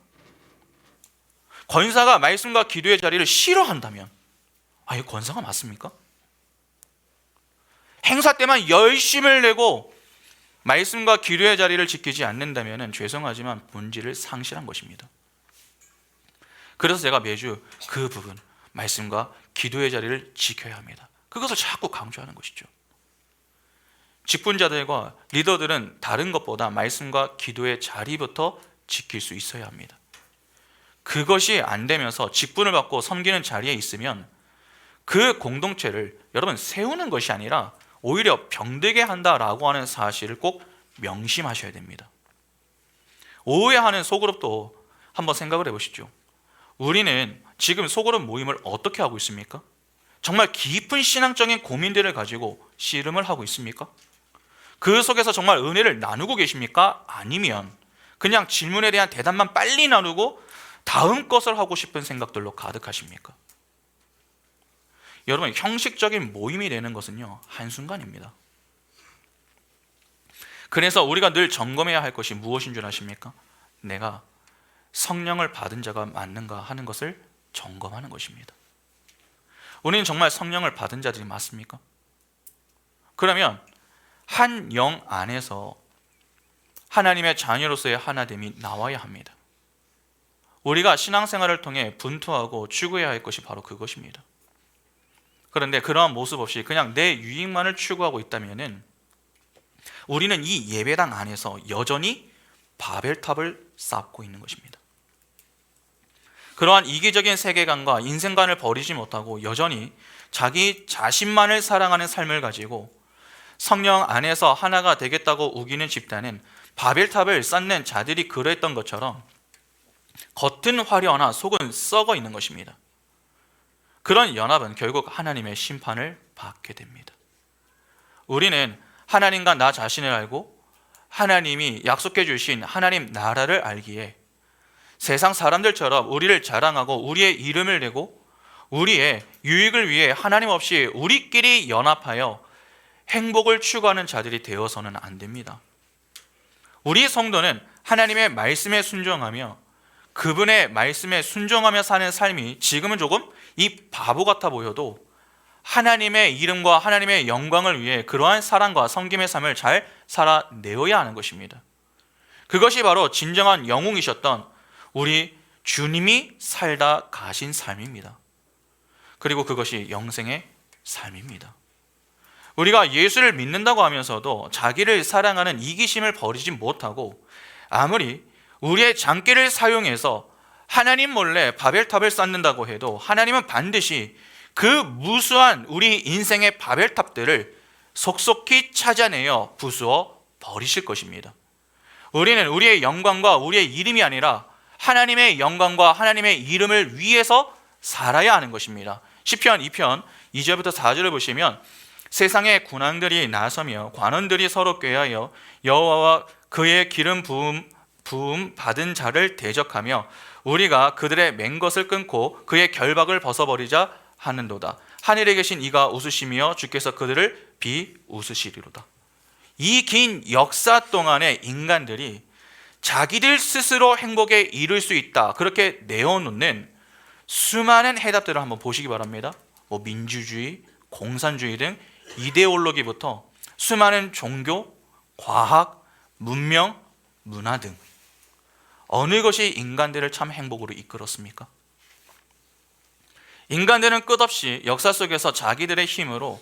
권사가 말씀과 기도의 자리를 싫어한다면 이 권사가 맞습니까? 행사 때만 열심을 내고 말씀과 기도의 자리를 지키지 않는다면 죄송하지만 본질을 상실한 것입니다. 그래서 제가 매주 그 부분, 말씀과 기도의 자리를 지켜야 합니다. 그것을 자꾸 강조하는 것이죠. 직분자들과 리더들은 다른 것보다 말씀과 기도의 자리부터 지킬 수 있어야 합니다. 그것이 안 되면서 직분을 받고 섬기는 자리에 있으면 그 공동체를 여러분 세우는 것이 아니라 오히려 병들게 한다라고 하는 사실을 꼭 명심하셔야 됩니다. 오해하는 소그룹도 한번 생각을 해보시죠. 우리는 지금 소그룹 모임을 어떻게 하고 있습니까? 정말 깊은 신앙적인 고민들을 가지고 씨름을 하고 있습니까? 그 속에서 정말 은혜를 나누고 계십니까? 아니면 그냥 질문에 대한 대답만 빨리 나누고 다음 것을 하고 싶은 생각들로 가득하십니까? 여러분, 형식적인 모임이 되는 것은요, 한순간입니다. 그래서 우리가 늘 점검해야 할 것이 무엇인 줄 아십니까? 내가 성령을 받은 자가 맞는가 하는 것을 점검하는 것입니다. 우리는 정말 성령을 받은 자들이 맞습니까? 그러면 한 영 안에서 하나님의 자녀로서의 하나됨이 나와야 합니다. 우리가 신앙생활을 통해 분투하고 추구해야 할 것이 바로 그것입니다. 그런데 그러한 모습 없이 그냥 내 유익만을 추구하고 있다면 우리는 이 예배당 안에서 여전히 바벨탑을 쌓고 있는 것입니다. 그러한 이기적인 세계관과 인생관을 버리지 못하고 여전히 자기 자신만을 사랑하는 삶을 가지고 성령 안에서 하나가 되겠다고 우기는 집단은 바벨탑을 쌓는 자들이 그랬던 것처럼 겉은 화려하나 속은 썩어 있는 것입니다. 그런 연합은 결국 하나님의 심판을 받게 됩니다. 우리는 하나님과 나 자신을 알고 하나님이 약속해 주신 하나님 나라를 알기에 세상 사람들처럼 우리를 자랑하고 우리의 이름을 내고 우리의 유익을 위해 하나님 없이 우리끼리 연합하여 행복을 추구하는 자들이 되어서는 안 됩니다. 우리 성도는 하나님의 말씀에 순종하며 그분의 말씀에 순종하며 사는 삶이 지금은 조금 이 바보 같아 보여도 하나님의 이름과 하나님의 영광을 위해 그러한 사랑과 섬김의 삶을 잘 살아내어야 하는 것입니다. 그것이 바로 진정한 영웅이셨던 우리 주님이 살다 가신 삶입니다. 그리고 그것이 영생의 삶입니다. 우리가 예수를 믿는다고 하면서도 자기를 사랑하는 이기심을 버리지 못하고 아무리 우리의 장기를 사용해서 하나님 몰래 바벨탑을 쌓는다고 해도 하나님은 반드시 그 무수한 우리 인생의 바벨탑들을 속속히 찾아내어 부수어 버리실 것입니다. 우리는 우리의 영광과 우리의 이름이 아니라 하나님의 영광과 하나님의 이름을 위해서 살아야 하는 것입니다. 시편 2편 2절부터 4절을 보시면 세상의 군왕들이 나서며 관원들이 서로 꾀하여 여호와와 그의 기름 부음 받은 자를 대적하며 우리가 그들의 맹것을 끊고 그의 결박을 벗어버리자 하는도다. 하늘에 계신 이가 웃으시며 주께서 그들을 비웃으시리로다. 이 긴 역사 동안에 인간들이 자기들 스스로 행복에 이를 수 있다 그렇게 내어놓는 수많은 해답들을 한번 보시기 바랍니다. 민주주의, 공산주의 등 이데올로기부터 수많은 종교, 과학, 문명, 문화 등 어느 것이 인간들을 참 행복으로 이끌었습니까? 인간들은 끝없이 역사 속에서 자기들의 힘으로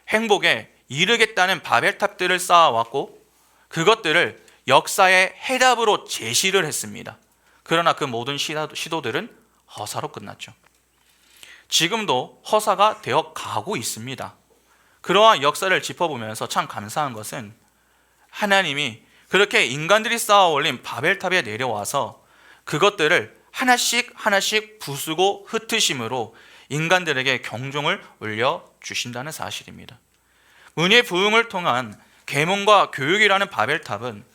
행복에 이르겠다는 바벨탑들을 쌓아왔고 그것들을 역사의 해답으로 제시를 했습니다. 그러나 그 모든 시도들은 허사로 끝났죠. 지금도 허사가 되어 가고 있습니다. 그러한 역사를 짚어보면서 참 감사한 것은 하나님이 그렇게 인간들이 쌓아 올린 바벨탑에 내려와서 그것들을 하나씩 하나씩 부수고 흩으심으로 인간들에게 경종을 울려주신다는 사실입니다. 문예 부흥을 통한 계몽과 교육이라는 바벨탑은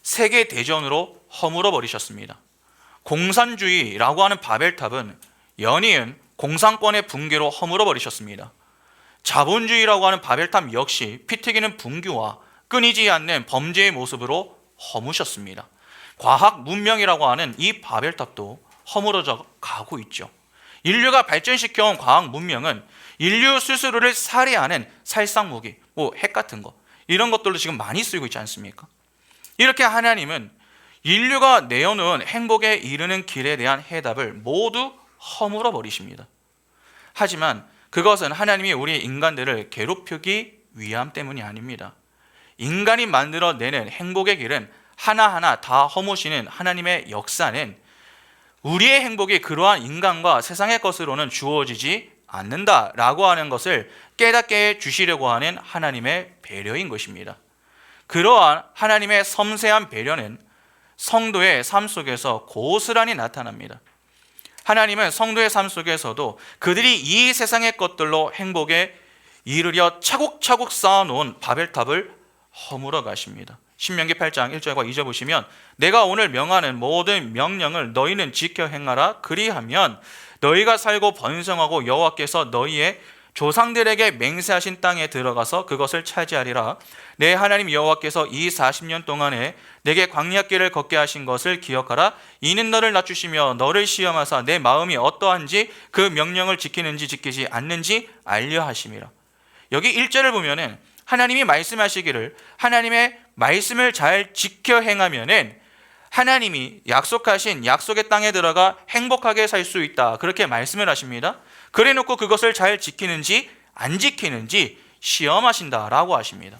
세계 대전으로 허물어 버리셨습니다. 공산주의라고 하는 바벨탑은 연이은 공산권의 붕괴로 허물어 버리셨습니다. 자본주의라고 하는 바벨탑 역시 피 튀기는 분규와 끊이지 않는 범죄의 모습으로 허무셨습니다. 과학 문명이라고 하는 이 바벨탑도 허물어져 가고 있죠. 인류가 발전시켜온 과학 문명은 인류 스스로를 살해하는 살상무기, 핵 같은 거 이런 것들도 지금 많이 쓰이고 있지 않습니까? 이렇게 하나님은 인류가 내어놓은 행복에 이르는 길에 대한 해답을 모두 허물어 버리십니다. 하지만 그것은 하나님이 우리 인간들을 괴롭히기 위함 때문이 아닙니다. 인간이 만들어내는 행복의 길은 하나하나 다 허무시는 하나님의 역사는 우리의 행복이 그러한 인간과 세상의 것으로는 주어지지 않는다라고 하는 것을 깨닫게 해주시려고 하는 하나님의 배려인 것입니다. 그러한 하나님의 섬세한 배려는 성도의 삶 속에서 고스란히 나타납니다. 하나님은 성도의 삶 속에서도 그들이 이 세상의 것들로 행복에 이르려 차곡차곡 쌓아놓은 바벨탑을 허물어 가십니다. 신명기 8장 1절과 2절 보시면 내가 오늘 명하는 모든 명령을 너희는 지켜 행하라. 그리하면 너희가 살고 번성하고 여호와께서 너희의 조상들에게 맹세하신 땅에 들어가서 그것을 차지하리라. 내 하나님 여호와께서 이 40년 동안에 내게 광야길을 걷게 하신 것을 기억하라. 이는 너를 낮추시며 너를 시험하사 내 마음이 어떠한지 그 명령을 지키는지 지키지 않는지 알려 하심이라. 여기 1절을 보면은 하나님이 말씀하시기를 하나님의 말씀을 잘 지켜 행하면은 하나님이 약속하신 약속의 땅에 들어가 행복하게 살 수 있다 그렇게 말씀을 하십니다. 그래 놓고 그것을 잘 지키는지 안 지키는지 시험하신다라고 하십니다.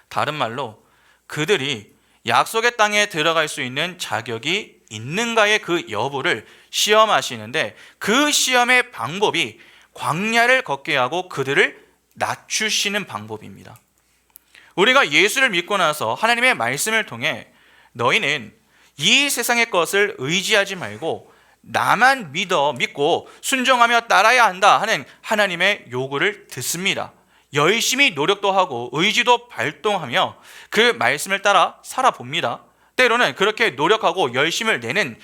다른 말로 그들이 약속의 땅에 들어갈 수 있는 자격이 있는가의 그 여부를 시험하시는데 그 시험의 방법이 광야를 걷게 하고 그들을 낮추시는 방법입니다. 우리가 예수를 믿고 나서 하나님의 말씀을 통해 너희는 이 세상의 것을 의지하지 말고 나만 믿고 순종하며 따라야 한다 하는 하나님의 요구를 듣습니다. 열심히 노력도 하고 의지도 발동하며 그 말씀을 따라 살아봅니다. 때로는 그렇게 노력하고 열심을 내는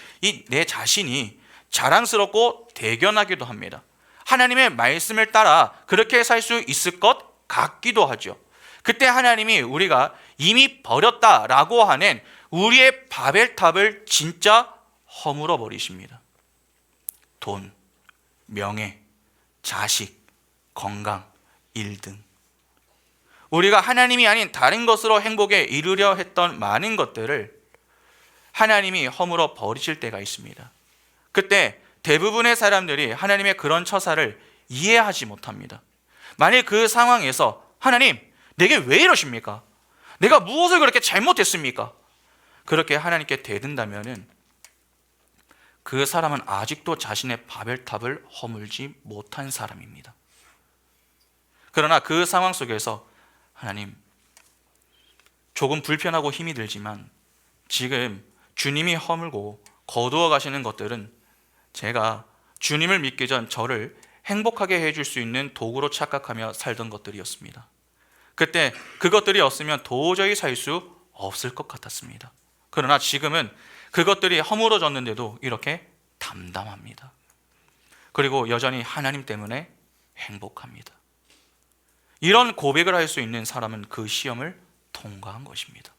내 자신이 자랑스럽고 대견하기도 합니다. 하나님의 말씀을 따라 그렇게 살 수 있을 것 같기도 하죠. 그때 하나님이 우리가 이미 버렸다라고 하는 우리의 바벨탑을 진짜 허물어 버리십니다. 돈, 명예, 자식, 건강, 일 등 우리가 하나님이 아닌 다른 것으로 행복에 이르려 했던 많은 것들을 하나님이 허물어 버리실 때가 있습니다. 그때 대부분의 사람들이 하나님의 그런 처사를 이해하지 못합니다. 만일 그 상황에서 하나님, 내게 왜 이러십니까? 내가 무엇을 그렇게 잘못했습니까? 그렇게 하나님께 대든다면은 그 사람은 아직도 자신의 바벨탑을 허물지 못한 사람입니다. 그러나 그 상황 속에서 하나님, 조금 불편하고 힘이 들지만 지금 주님이 허물고 거두어 가시는 것들은 제가 주님을 믿기 전 저를 행복하게 해줄 수 있는 도구로 착각하며 살던 것들이었습니다. 그때 그것들이 없으면 도저히 살 수 없을 것 같았습니다. 그러나 지금은 그것들이 허물어졌는데도 이렇게 담담합니다. 그리고 여전히 하나님 때문에 행복합니다. 이런 고백을 할 수 있는 사람은 그 시험을 통과한 것입니다.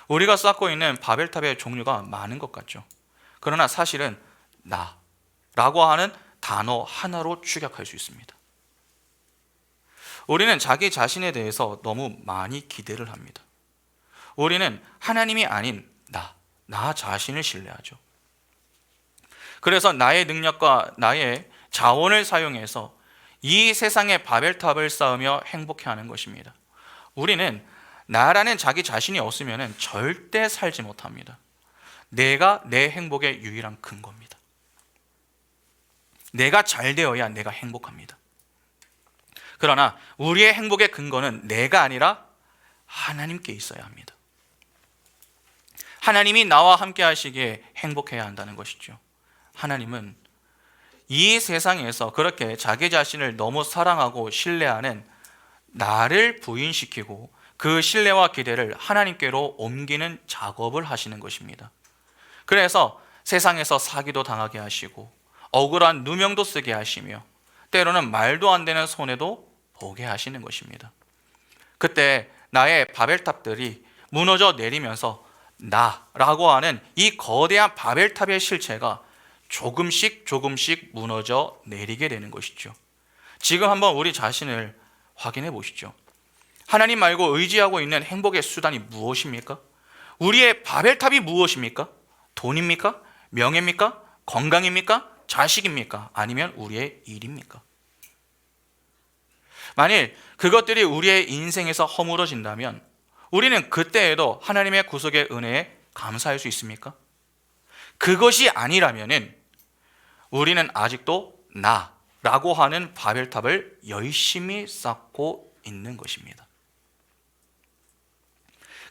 우리가 쌓고 있는 바벨탑의 종류가 많은 것 같죠. 그러나 사실은 나라고 하는 단어 하나로 축약할 수 있습니다. 우리는 자기 자신에 대해서 너무 많이 기대를 합니다. 우리는 하나님이 아닌 나 자신을 신뢰하죠. 그래서 나의 능력과 나의 자원을 사용해서 이 세상의 바벨탑을 쌓으며 행복해하는 것입니다. 우리는 나라는 자기 자신이 없으면 절대 살지 못합니다. 내가 내 행복의 유일한 근거입니다. 내가 잘 되어야 내가 행복합니다. 그러나 우리의 행복의 근거는 내가 아니라 하나님께 있어야 합니다. 하나님이 나와 함께 하시기에 행복해야 한다는 것이죠. 하나님은 이 세상에서 그렇게 자기 자신을 너무 사랑하고 신뢰하는 나를 부인시키고 그 신뢰와 기대를 하나님께로 옮기는 작업을 하시는 것입니다. 그래서 세상에서 사기도 당하게 하시고 억울한 누명도 쓰게 하시며 때로는 말도 안 되는 손해도 보게 하시는 것입니다. 그때 나의 바벨탑들이 무너져 내리면서 나라고 하는 이 거대한 바벨탑의 실체가 조금씩 무너져 내리게 되는 것이죠. 지금 한번 우리 자신을 확인해 보시죠. 하나님 말고 의지하고 있는 행복의 수단이 무엇입니까? 우리의 바벨탑이 무엇입니까? 돈입니까? 명예입니까? 건강입니까? 자식입니까? 아니면 우리의 일입니까? 만일 그것들이 우리의 인생에서 허물어진다면 우리는 그때에도 하나님의 구속의 은혜에 감사할 수 있습니까? 그것이 아니라면 우리는 아직도 나라고 하는 바벨탑을 열심히 쌓고 있는 것입니다.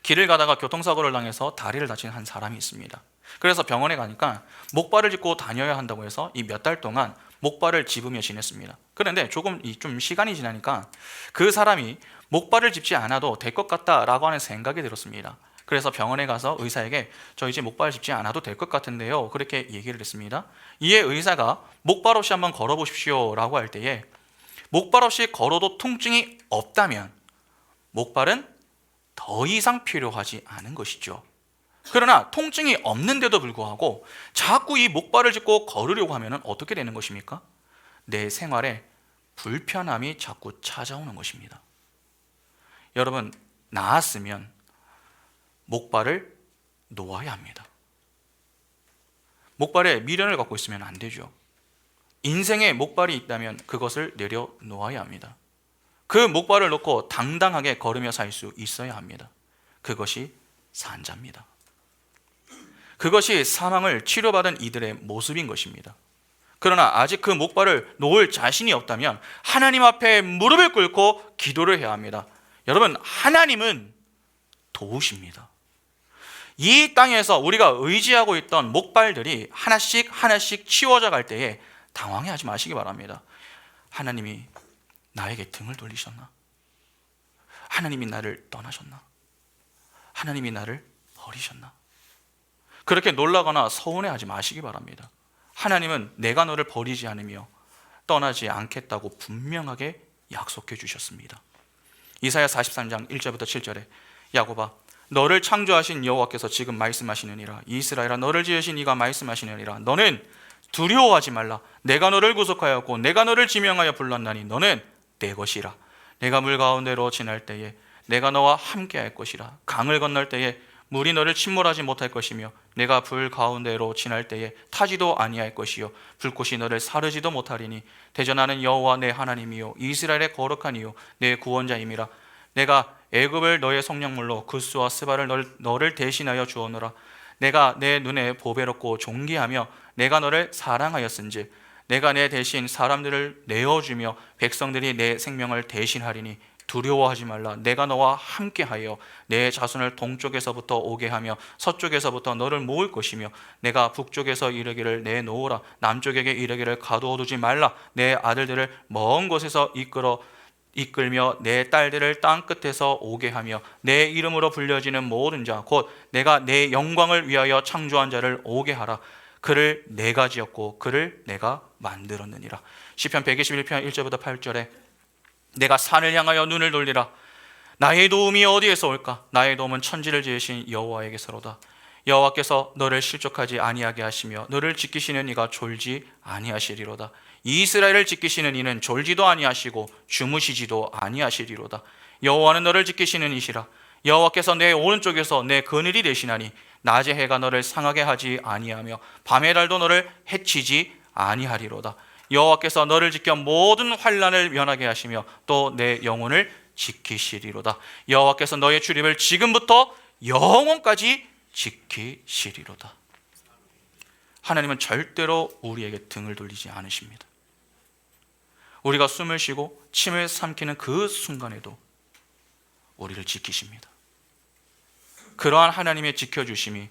길을 가다가 교통사고를 당해서 다리를 다친 한 사람이 있습니다. 그래서 병원에 가니까 목발을 짚고 다녀야 한다고 해서 이 몇 달 동안 목발을 짚으며 지냈습니다. 그런데 좀 시간이 지나니까 그 사람이 목발을 짚지 않아도 될 것 같다라고 하는 생각이 들었습니다. 그래서 병원에 가서 의사에게 저 이제 목발 짚지 않아도 될 것 같은데요, 그렇게 얘기를 했습니다. 이에 의사가 목발 없이 한번 걸어보십시오 라고 할 때에 목발 없이 걸어도 통증이 없다면 목발은 더 이상 필요하지 않은 것이죠. 그러나 통증이 없는데도 불구하고 자꾸 이 목발을 짚고 걸으려고 하면 어떻게 되는 것입니까? 내 생활에 불편함이 자꾸 찾아오는 것입니다. 여러분, 나았으면 목발을 놓아야 합니다. 목발에 미련을 갖고 있으면 안 되죠. 인생에 목발이 있다면 그것을 내려놓아야 합니다. 그 목발을 놓고 당당하게 걸으며 살 수 있어야 합니다. 그것이 산자입니다. 그것이 사망을 치료받은 이들의 모습인 것입니다. 그러나 아직 그 목발을 놓을 자신이 없다면 하나님 앞에 무릎을 꿇고 기도를 해야 합니다. 여러분, 하나님은 도우십니다. 이 땅에서 우리가 의지하고 있던 목발들이 하나씩 치워져 갈 때에 당황해하지 마시기 바랍니다. 하나님이 나에게 등을 돌리셨나? 하나님이 나를 떠나셨나? 하나님이 나를 버리셨나? 그렇게 놀라거나 서운해하지 마시기 바랍니다. 하나님은 내가 너를 버리지 않으며 떠나지 않겠다고 분명하게 약속해 주셨습니다. 이사야 43장 1절부터 7절에 야곱아, 너를 창조하신 여호와께서 지금 말씀하시느니라. 이스라엘아, 너를 지으신 이가 말씀하시느니라. 너는 두려워하지 말라. 내가 너를 구속하였고 내가 너를 지명하여 불렀나니 너는 내 것이라. 내가 물 가운데로 지날 때에 내가 너와 함께 할 것이라. 강을 건널 때에 물이 너를 침몰하지 못할 것이며 내가 불 가운데로 지날 때에 타지도 아니할 것이요 불꽃이 너를 사르지도 못하리니 대전하는 여호와 내 하나님이요 이스라엘의 거룩한 이요 내 구원자임이라. 내가 애굽을 너의 성령물로 구스와 스바를 너를 대신하여 주었노라. 내가 내 눈에 보배롭고 존귀하며 내가 너를 사랑하였은즉 내가 내 대신 사람들을 내어주며 백성들이 내 생명을 대신하리니 두려워하지 말라. 내가 너와 함께하여 내 자손을 동쪽에서부터 오게 하며 서쪽에서부터 너를 모을 것이며 내가 북쪽에서 이르기를 내놓으라. 남쪽에게 이르기를 가두어두지 말라. 내 아들들을 먼 곳에서 이끌며 내 딸들을 땅 끝에서 오게 하며 내 이름으로 불려지는 모든 자 곧 내가 내 영광을 위하여 창조한 자를 오게 하라. 그를 내가 지었고 그를 내가 만들었느니라. 시편 121편 1절부터 8절에 내가 산을 향하여 눈을 돌리라. 나의 도움이 어디에서 올까? 나의 도움은 천지를 지으신 여호와에게서로다. 여호와께서 너를 실족하지 아니하게 하시며 너를 지키시는 이가 졸지 아니하시리로다. 이스라엘을 지키시는 이는 졸지도 아니하시고 주무시지도 아니하시리로다. 여호와는 너를 지키시는 이시라. 여호와께서 내 오른쪽에서 내 그늘이 되시나니 낮의 해가 너를 상하게 하지 아니하며 밤의 달도 너를 해치지 아니하리로다. 여호와께서 너를 지켜 모든 환난을 면하게 하시며 또 내 영혼을 지키시리로다. 여호와께서 너의 출입을 지금부터 영원까지 지키시리로다. 하나님은 절대로 우리에게 등을 돌리지 않으십니다. 우리가 숨을 쉬고 침을 삼키는 그 순간에도 우리를 지키십니다. 그러한 하나님의 지켜주심이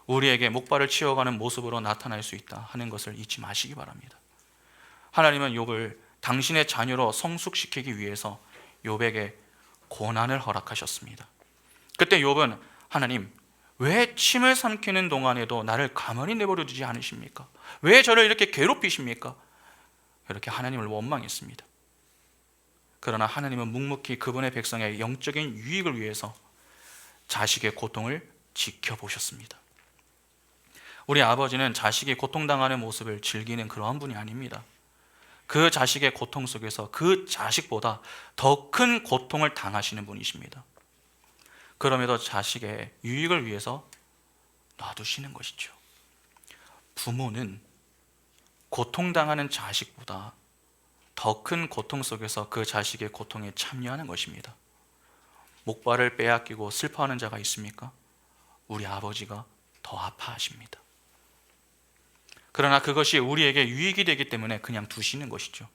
우리에게 목발을 치워가는 모습으로 나타날 수 있다 하는 것을 잊지 마시기 바랍니다. 하나님은 욥을 당신의 자녀로 성숙시키기 위해서 욥에게 고난을 허락하셨습니다. 그때 욥은 하나님, 왜 침을 삼키는 동안에도 나를 가만히 내버려 두지 않으십니까? 왜 저를 이렇게 괴롭히십니까? 이렇게 하나님을 원망했습니다. 그러나 하나님은 묵묵히 그분의 백성의 영적인 유익을 위해서 자식의 고통을 지켜보셨습니다. 우리 아버지는 자식이 고통당하는 모습을 즐기는 그러한 분이 아닙니다. 그 자식의 고통 속에서 그 자식보다 더 큰 고통을 당하시는 분이십니다. 그럼에도 자식의 유익을 위해서 놔두시는 것이죠. 부모는 고통당하는 자식보다 더 큰 고통 속에서 그 자식의 고통에 참여하는 것입니다. 목발을 빼앗기고 슬퍼하는 자가 있습니까? 우리 아버지가 더 아파하십니다. 그러나 그것이 우리에게 유익이 되기 때문에 그냥 두시는 것이죠.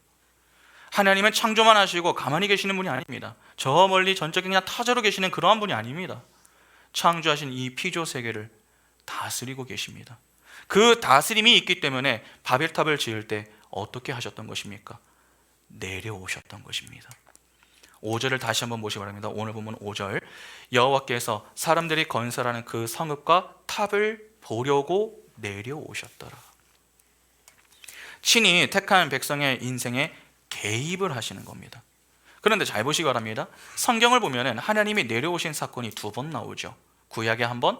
하나님은 창조만 하시고 가만히 계시는 분이 아닙니다. 저 멀리 전적인 그냥 타자로 계시는 그러한 분이 아닙니다. 창조하신 이 피조 세계를 다스리고 계십니다. 그 다스림이 있기 때문에 바벨탑을 지을 때 어떻게 하셨던 것입니까? 내려오셨던 것입니다. 5절을 다시 한번 보시기 바랍니다. 오늘 보면 5절, 여호와께서 사람들이 건설하는 그 성읍과 탑을 보려고 내려오셨더라. 친히 택한 백성의 인생에 개입을 하시는 겁니다. 그런데 잘 보시기 바랍니다. 성경을 보면 하나님이 내려오신 사건이 두 번 나오죠. 구약에 한 번,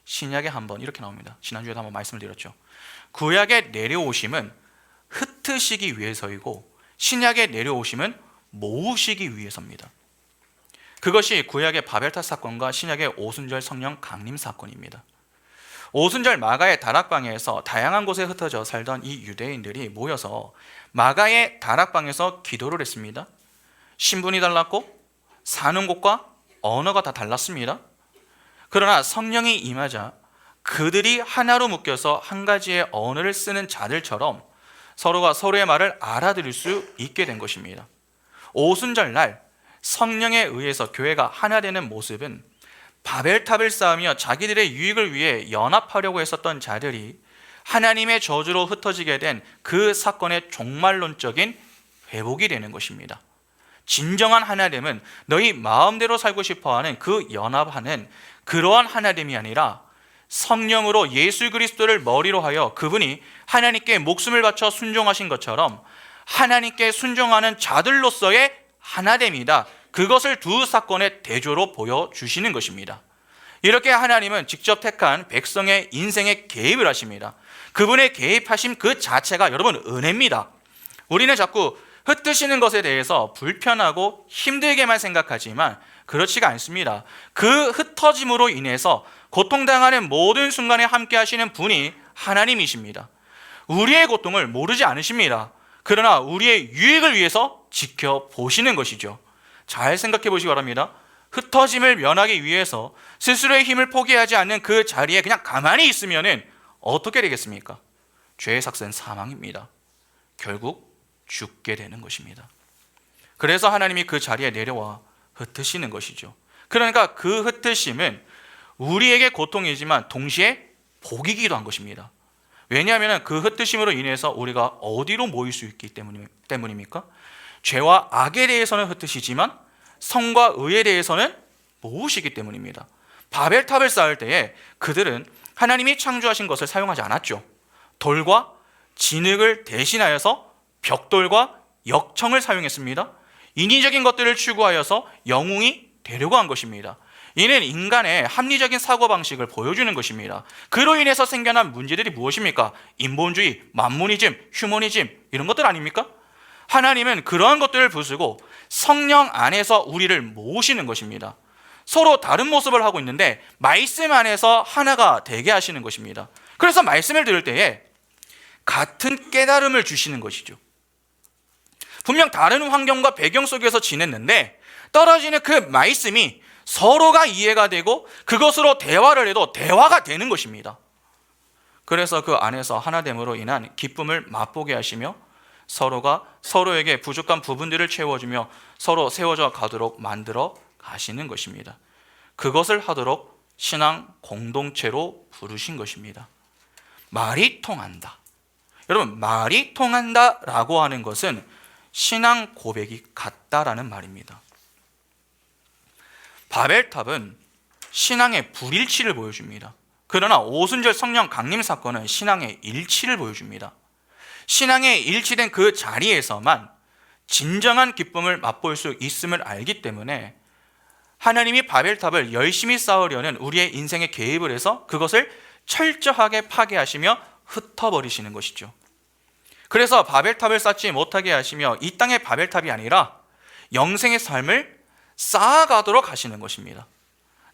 신약에 한 번 이렇게 나옵니다. 지난주에도 한번 말씀을 드렸죠. 구약에 내려오심은 흩으시기 위해서이고 신약에 내려오심은 모으시기 위해서입니다. 그것이 구약의 바벨탑 사건과 신약의 오순절 성령 강림 사건입니다. 오순절 마가의 다락방에서 다양한 곳에 흩어져 살던 이 유대인들이 모여서 마가의 다락방에서 기도를 했습니다. 신분이 달랐고 사는 곳과 언어가 다 달랐습니다. 그러나 성령이 임하자 그들이 하나로 묶여서 한 가지의 언어를 쓰는 자들처럼 서로가 서로의 말을 알아들을 수 있게 된 것입니다. 오순절 날 성령에 의해서 교회가 하나 되는 모습은 바벨탑을 쌓으며 자기들의 유익을 위해 연합하려고 했었던 자들이 하나님의 저주로 흩어지게 된 그 사건의 종말론적인 회복이 되는 것입니다. 진정한 하나됨은 너희 마음대로 살고 싶어하는 그 연합하는 그러한 하나됨이 아니라 성령으로 예수 그리스도를 머리로 하여 그분이 하나님께 목숨을 바쳐 순종하신 것처럼 하나님께 순종하는 자들로서의 하나됨이다. 그것을 두 사건의 대조로 보여주시는 것입니다. 이렇게 하나님은 직접 택한 백성의 인생에 개입을 하십니다. 그분의 개입하심 그 자체가 여러분 은혜입니다. 우리는 자꾸 흩으시는 것에 대해서 불편하고 힘들게만 생각하지만 그렇지가 않습니다. 그 흩어짐으로 인해서 고통당하는 모든 순간에 함께 하시는 분이 하나님이십니다. 우리의 고통을 모르지 않으십니다. 그러나 우리의 유익을 위해서 지켜보시는 것이죠. 잘 생각해 보시기 바랍니다. 흩어짐을 면하기 위해서 스스로의 힘을 포기하지 않는 그 자리에 그냥 가만히 있으면 어떻게 되겠습니까? 죄의 삭은 사망입니다. 결국 죽게 되는 것입니다. 그래서 하나님이 그 자리에 내려와 흩으시는 것이죠. 그러니까 그 흩으심은 우리에게 고통이지만 동시에 복이기도 한 것입니다. 왜냐하면 그 흩으심으로 인해서 우리가 어디로 모일 수 있기 때문입니까? 죄와 악에 대해서는 흩으시지만 성과 의에 대해서는 모으시기 때문입니다. 바벨탑을 쌓을 때에 그들은 하나님이 창조하신 것을 사용하지 않았죠. 돌과 진흙을 대신하여서 벽돌과 역청을 사용했습니다. 인위적인 것들을 추구하여서 영웅이 되려고 한 것입니다. 이는 인간의 합리적인 사고방식을 보여주는 것입니다. 그로 인해서 생겨난 문제들이 무엇입니까? 인본주의, 만모니즘, 휴머니즘 이런 것들 아닙니까? 하나님은 그러한 것들을 부수고 성령 안에서 우리를 모으시는 것입니다. 서로 다른 모습을 하고 있는데 말씀 안에서 하나가 되게 하시는 것입니다. 그래서 말씀을 들을 때에 같은 깨달음을 주시는 것이죠. 분명 다른 환경과 배경 속에서 지냈는데 떨어지는 그 말씀이 서로가 이해가 되고 그것으로 대화를 해도 대화가 되는 것입니다. 그래서 그 안에서 하나됨으로 인한 기쁨을 맛보게 하시며 서로가 서로에게 부족한 부분들을 채워주며 서로 세워져 가도록 만들어 가시는 것입니다. 그것을 하도록 신앙 공동체로 부르신 것입니다. 말이 통한다. 여러분, 말이 통한다라고 하는 것은 신앙 고백이 같다라는 말입니다. 바벨탑은 신앙의 불일치를 보여줍니다. 그러나 오순절 성령 강림 사건은 신앙의 일치를 보여줍니다. 신앙의 일치된 그 자리에서만 진정한 기쁨을 맛볼 수 있음을 알기 때문에 하나님이 바벨탑을 열심히 쌓으려는 우리의 인생에 개입을 해서 그것을 철저하게 파괴하시며 흩어버리시는 것이죠. 그래서 바벨탑을 쌓지 못하게 하시며 이 땅의 바벨탑이 아니라 영생의 삶을 쌓아가도록 하시는 것입니다.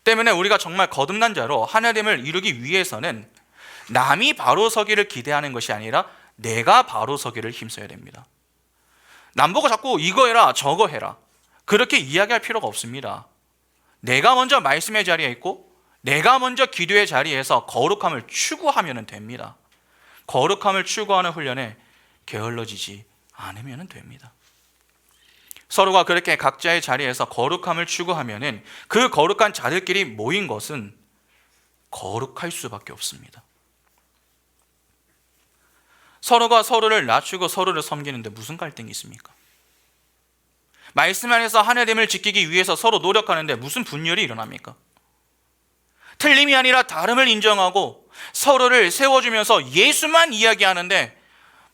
때문에 우리가 정말 거듭난 자로 하나됨을 이루기 위해서는 남이 바로 서기를 기대하는 것이 아니라 내가 바로 서기를 힘써야 됩니다. 남보고 자꾸 이거 해라 저거 해라 그렇게 이야기할 필요가 없습니다. 내가 먼저 말씀의 자리에 있고 내가 먼저 기도의 자리에서 거룩함을 추구하면 됩니다. 거룩함을 추구하는 훈련에 게을러지지 않으면 됩니다. 서로가 그렇게 각자의 자리에서 거룩함을 추구하면 그 거룩한 자들끼리 모인 것은 거룩할 수밖에 없습니다. 서로가 서로를 낮추고 서로를 섬기는데 무슨 갈등이 있습니까? 말씀 안에서 하나됨을 지키기 위해서 서로 노력하는데 무슨 분열이 일어납니까? 틀림이 아니라 다름을 인정하고 서로를 세워주면서 예수만 이야기하는데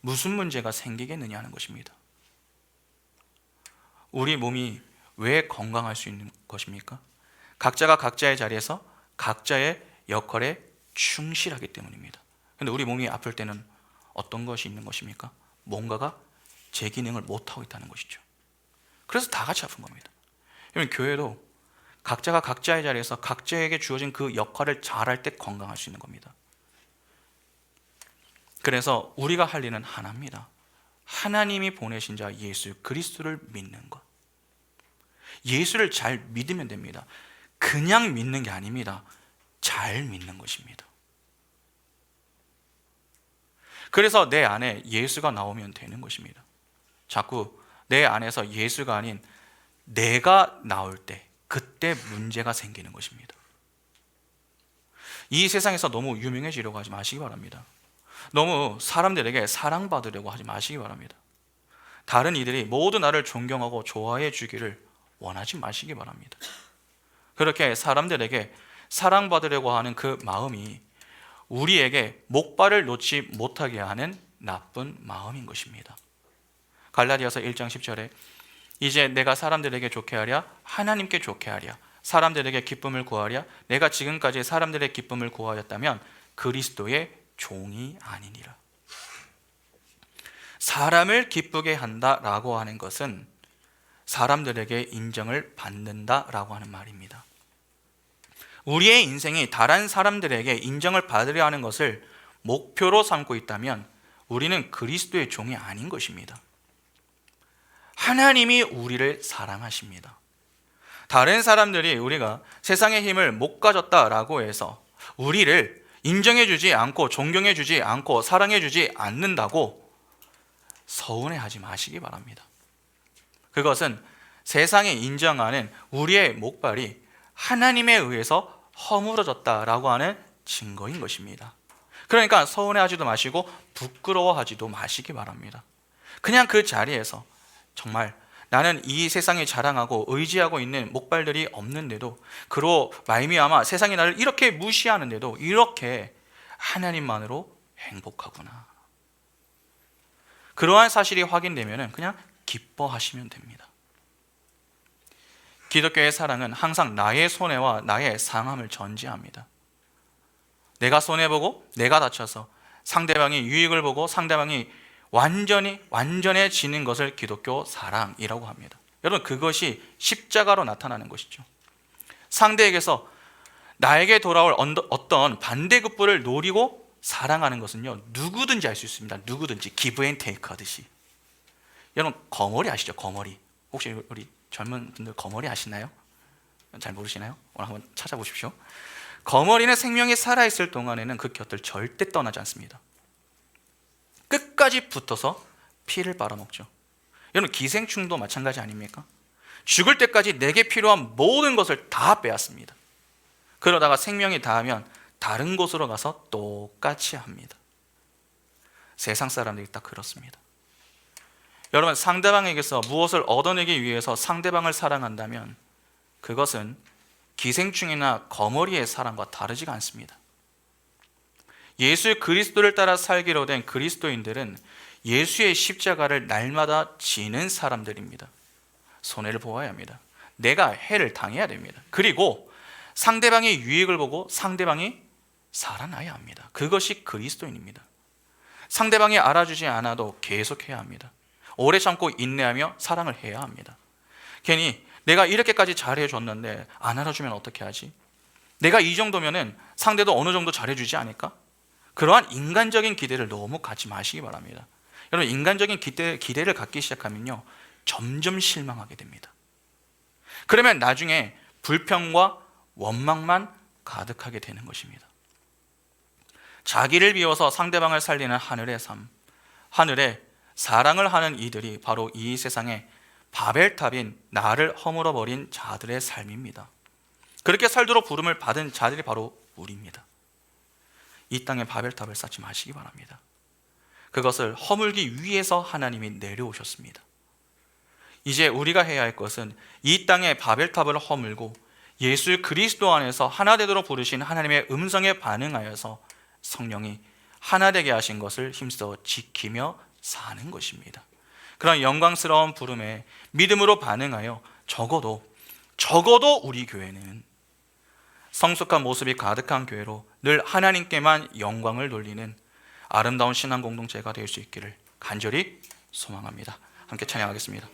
무슨 문제가 생기겠느냐 하는 것입니다. 우리 몸이 왜 건강할 수 있는 것입니까? 각자가 각자의 자리에서 각자의 역할에 충실하기 때문입니다. 그런데 우리 몸이 아플 때는 어떤 것이 있는 것입니까? 뭔가가 제 기능을 못하고 있다는 것이죠. 그래서 다 같이 아픈 겁니다. 그러면 교회도 각자가 각자의 자리에서 각자에게 주어진 그 역할을 잘할 때 건강할 수 있는 겁니다. 그래서 우리가 할 일은 하나입니다. 하나님이 보내신 자 예수 그리스도를 믿는 것. 예수를 잘 믿으면 됩니다. 그냥 믿는 게 아닙니다. 잘 믿는 것입니다. 그래서 내 안에 예수가 나오면 되는 것입니다. 자꾸 내 안에서 예수가 아닌 내가 나올 때 그때 문제가 생기는 것입니다. 이 세상에서 너무 유명해지려고 하지 마시기 바랍니다. 너무 사람들에게 사랑받으려고 하지 마시기 바랍니다. 다른 이들이 모두 나를 존경하고 좋아해 주기를 원하지 마시기 바랍니다. 그렇게 사람들에게 사랑받으려고 하는 그 마음이 우리에게 목발을 놓지 못하게 하는 나쁜 마음인 것입니다. 갈라디아서 1장 10절에 이제 내가 사람들에게 좋게 하랴 하나님께 좋게 하랴 사람들에게 기쁨을 구하랴 내가 지금까지 사람들의 기쁨을 구하였다면 그리스도의 종이 아니니라. 사람을 기쁘게 한다라고 하는 것은 사람들에게 인정을 받는다라고 하는 말입니다. 우리의 인생이 다른 사람들에게 인정을 받으려 하는 것을 목표로 삼고 있다면 우리는 그리스도의 종이 아닌 것입니다. 하나님이 우리를 사랑하십니다. 다른 사람들이 우리가 세상의 힘을 못 가졌다라고 해서 우리를 인정해주지 않고 존경해주지 않고 사랑해주지 않는다고 서운해하지 마시기 바랍니다. 그것은 세상에 인정하는 우리의 목발이 하나님에 의해서 허물어졌다라고 하는 증거인 것입니다. 그러니까 서운해하지도 마시고 부끄러워하지도 마시기 바랍니다. 그냥 그 자리에서 정말 나는 이 세상에 자랑하고 의지하고 있는 목발들이 없는데도 그로 말미암아 세상이 나를 이렇게 무시하는데도 이렇게 하나님만으로 행복하구나. 그러한 사실이 확인되면 그냥 기뻐하시면 됩니다. 기독교의 사랑은 항상 나의 손해와 나의 상함을 전제합니다. 내가 손해보고 내가 다쳐서 상대방이 유익을 보고 상대방이 완전해지는 것을 기독교 사랑이라고 합니다. 여러분, 그것이 십자가로 나타나는 것이죠. 상대에게서 나에게 돌아올 어떤 반대급부를 노리고 사랑하는 것은요, 누구든지 할 수 있습니다. 누구든지 기브 앤 테이크 하듯이. 여러분, 거머리 아시죠? 거머리. 혹시 우리 젊은 분들 거머리 아시나요? 잘 모르시나요? 오늘 한번 찾아보십시오. 거머리는 생명이 살아있을 동안에는 그 곁을 절대 떠나지 않습니다. 끝까지 붙어서 피를 빨아먹죠. 여러분, 기생충도 마찬가지 아닙니까? 죽을 때까지 내게 필요한 모든 것을 다 빼앗습니다. 그러다가 생명이 다하면 다른 곳으로 가서 똑같이 합니다. 세상 사람들이 딱 그렇습니다. 여러분, 상대방에게서 무엇을 얻어내기 위해서 상대방을 사랑한다면 그것은 기생충이나 거머리의 사랑과 다르지가 않습니다. 예수 그리스도를 따라 살기로 된 그리스도인들은 예수의 십자가를 날마다 지는 사람들입니다. 손해를 보아야 합니다. 내가 해를 당해야 됩니다. 그리고 상대방의 유익을 보고 상대방이 살아나야 합니다. 그것이 그리스도인입니다. 상대방이 알아주지 않아도 계속해야 합니다. 오래 참고 인내하며 사랑을 해야 합니다. 괜히 내가 이렇게까지 잘해줬는데 안 알아주면 어떻게 하지? 내가 이 정도면은 상대도 어느 정도 잘해주지 않을까? 그러한 인간적인 기대를 너무 갖지 마시기 바랍니다. 여러분, 인간적인 기대를 갖기 시작하면요, 점점 실망하게 됩니다. 그러면 나중에 불평과 원망만 가득하게 되는 것입니다. 자기를 비워서 상대방을 살리는 하늘의 삶, 하늘에 사랑을 하는 이들이 바로 이 세상의 바벨탑인 나를 허물어버린 자들의 삶입니다. 그렇게 살도록 부름을 받은 자들이 바로 우리입니다. 이 땅에 바벨탑을 쌓지 마시기 바랍니다. 그것을 허물기 위해서 하나님이 내려오셨습니다. 이제 우리가 해야 할 것은 이 땅의 바벨탑을 허물고 예수 그리스도 안에서 하나 되도록 부르신 하나님의 음성에 반응하여서 성령이 하나 되게 하신 것을 힘써 지키며 사는 것입니다. 그런 영광스러운 부름에 믿음으로 반응하여 적어도 우리 교회는 성숙한 모습이 가득한 교회로 늘 하나님께만 영광을 돌리는 아름다운 신앙 공동체가 될 수 있기를 간절히 소망합니다. 함께 찬양하겠습니다.